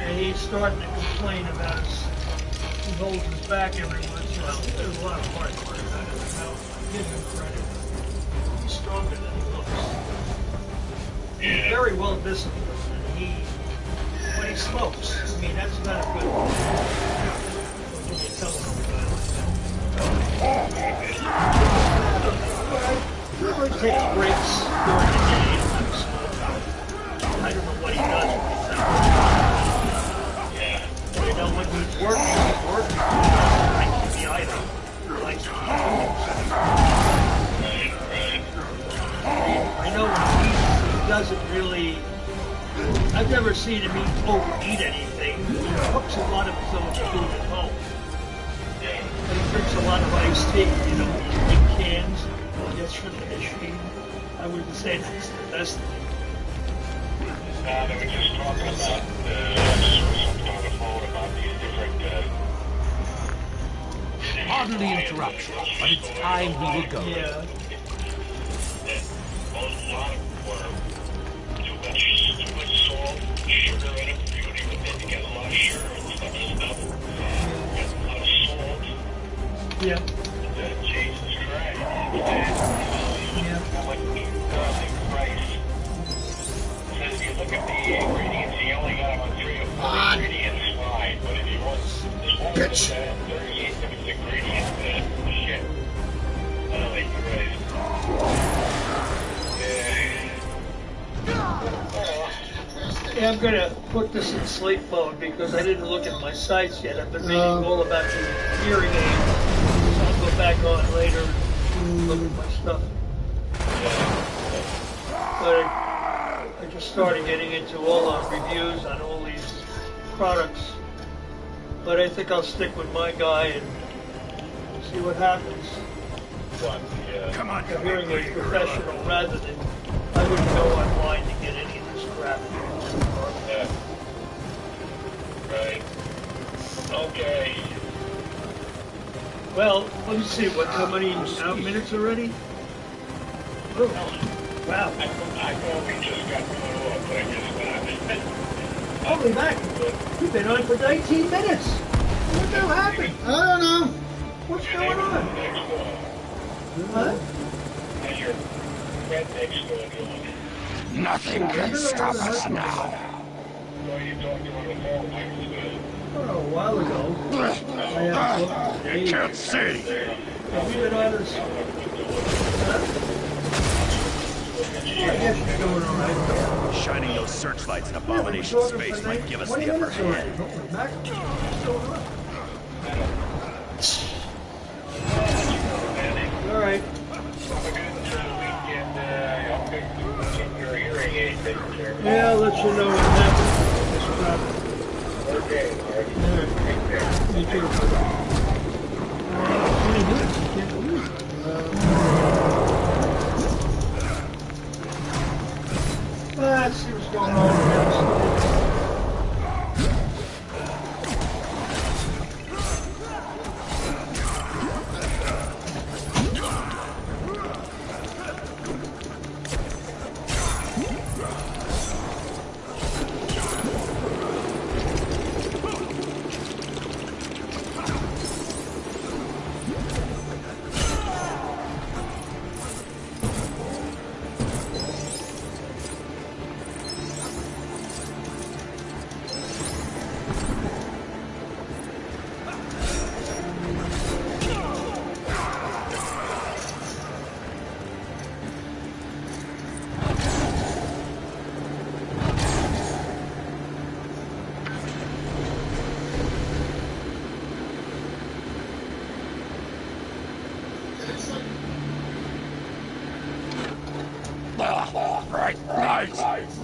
And he's starting to complain about us. He holds his back every once in a while. There's a lot of hard work. I don't know. Give him credit. He's stronger than he looks. He's very well disciplined. And when he smokes, I mean, that's not a good thing. When you tell him he takes breaks during the day. I don't know what he does when he's out. But I know when he's working. He doesn't like to be idle. He likes to be doing something. I know when he doesn't really... I've never seen him overeat anything. He cooks a lot of his own food at home. And he drinks a lot of iced tea, you know, in cans. Gets from the machine. I wouldn't say that's the best thing. They were just talking about, something on the phone about these different, Pardon the interruption, but it's time we will go. Yeah. A lot of too much salt, sugar in it. You get a lot of sugar and stuff. Get a lot of salt. Yeah. Jesus Christ. Yeah. Christ. Says you look at the ingredients, he only got about 3 or 4 ingredients, fine. But if he wants this one, 38 different ingredients, shit. Holy Christ. Yeah. Yeah, I'm gonna put this in sleep mode because I didn't look at my sights yet. I've been reading all about the hearing aid, so I'll go back on later and look at my stuff. But I just started getting into all the reviews on all these products. But I think I'll stick with my guy and see what happens. Come on, I'm hearing a professional rather than I wouldn't go online to get any of this crap. Yeah. Right. Okay. Well, let me see. How many minutes already? Oh, wow. I thought we just got cut off, but I just got Holy back. You've been on for 19 minutes. What the hell happened? I don't know. What's going on? What? How's your friend next door doing? Nothing can stop us now. So you talked to her on the phone, like you said. Oh, a while ago. I can't see. Have you been on this? Huh? I guess you're doing all right. Shining those searchlights in Abomination space might give us the upper hand. All right. Yeah, I'll let you know what happens. Okay, all right. Me too. 20 minutes, I can't believe it. Let's see what's going on next. Bright lights.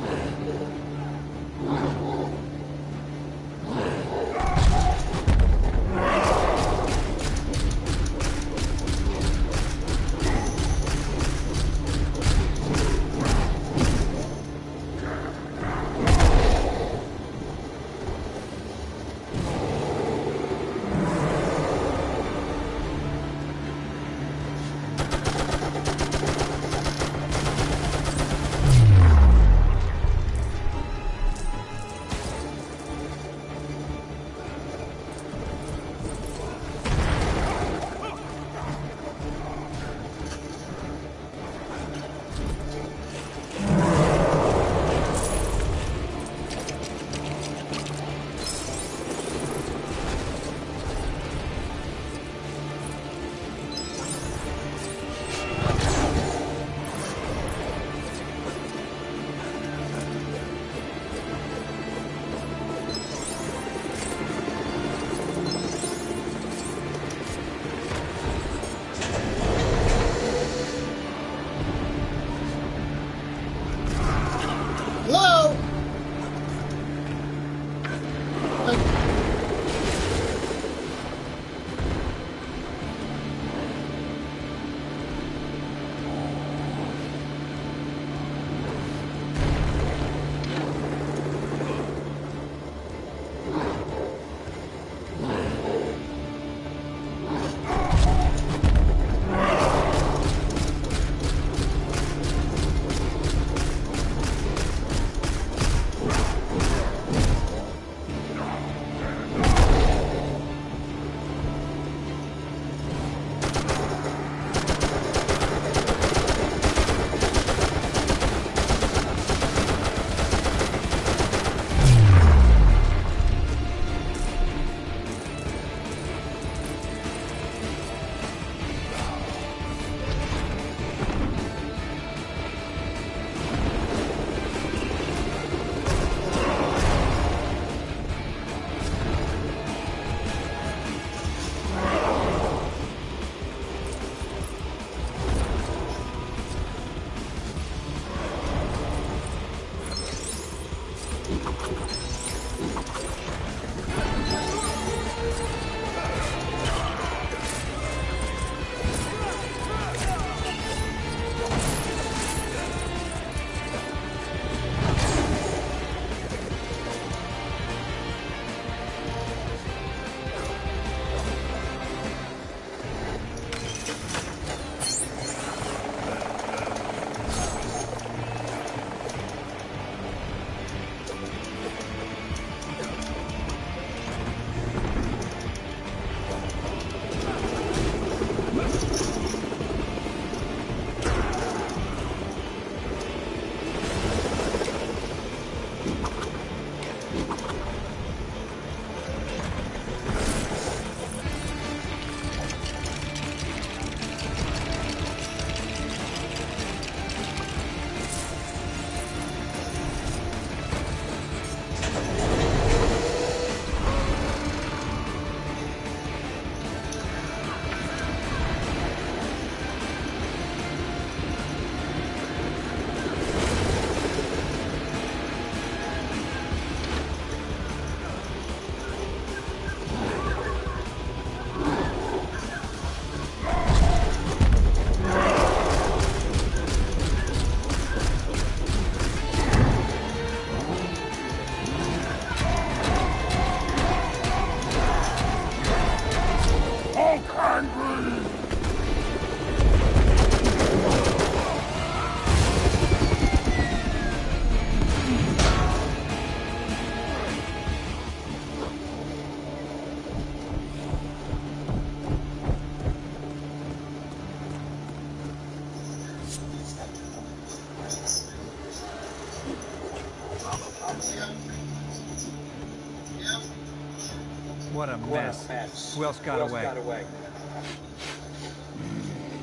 What a mess. Who else got away?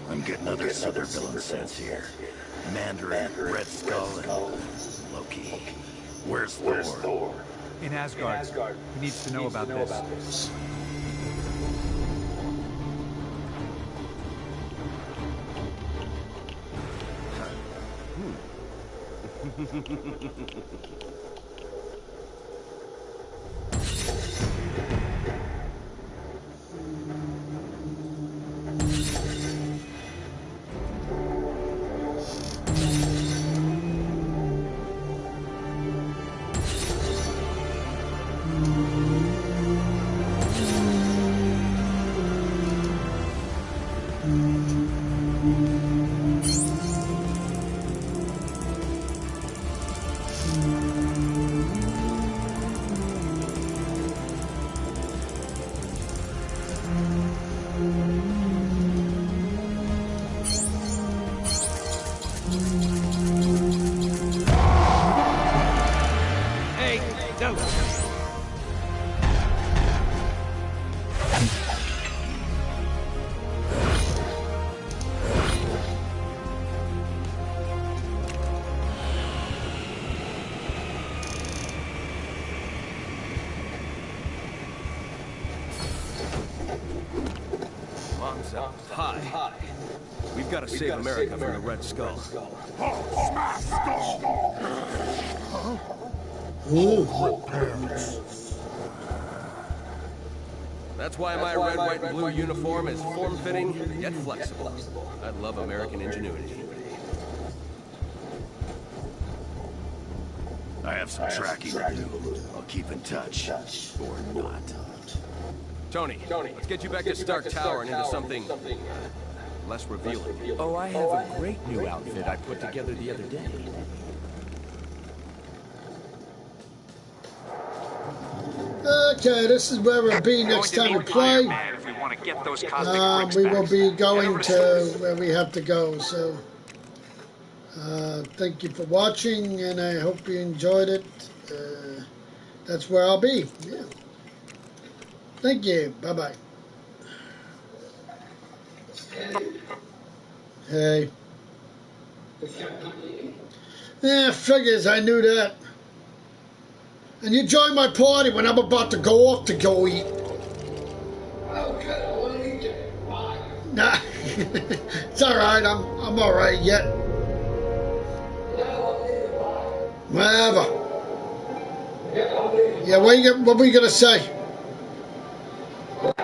I'm getting other super villain sense here. Mandarin, Red Skull, and Loki. Where's Thor? In Asgard. He needs to know about this. Hi. We've got to save America from the Red Skull. Smash Skull! That's why my red, white, and blue uniform is form-fitting, yet flexible. I love American ingenuity. I have some tracking to do. I'll keep in touch. Or not. Tony, let's get you back to Stark Tower and into something less revealing. Oh, I have a great new outfit I put together the other day. Okay, this is where we'll be next time we play. We will be going to where we have to go. So, thank you for watching, and I hope you enjoyed it. That's where I'll be. Yeah. Thank you. Bye-bye. Hey. Yeah, figures. I knew that. And you join my party when I'm about to go off to go eat. Nah, it's all right. I'm all right yet. Whatever. Yeah, what were you gonna say?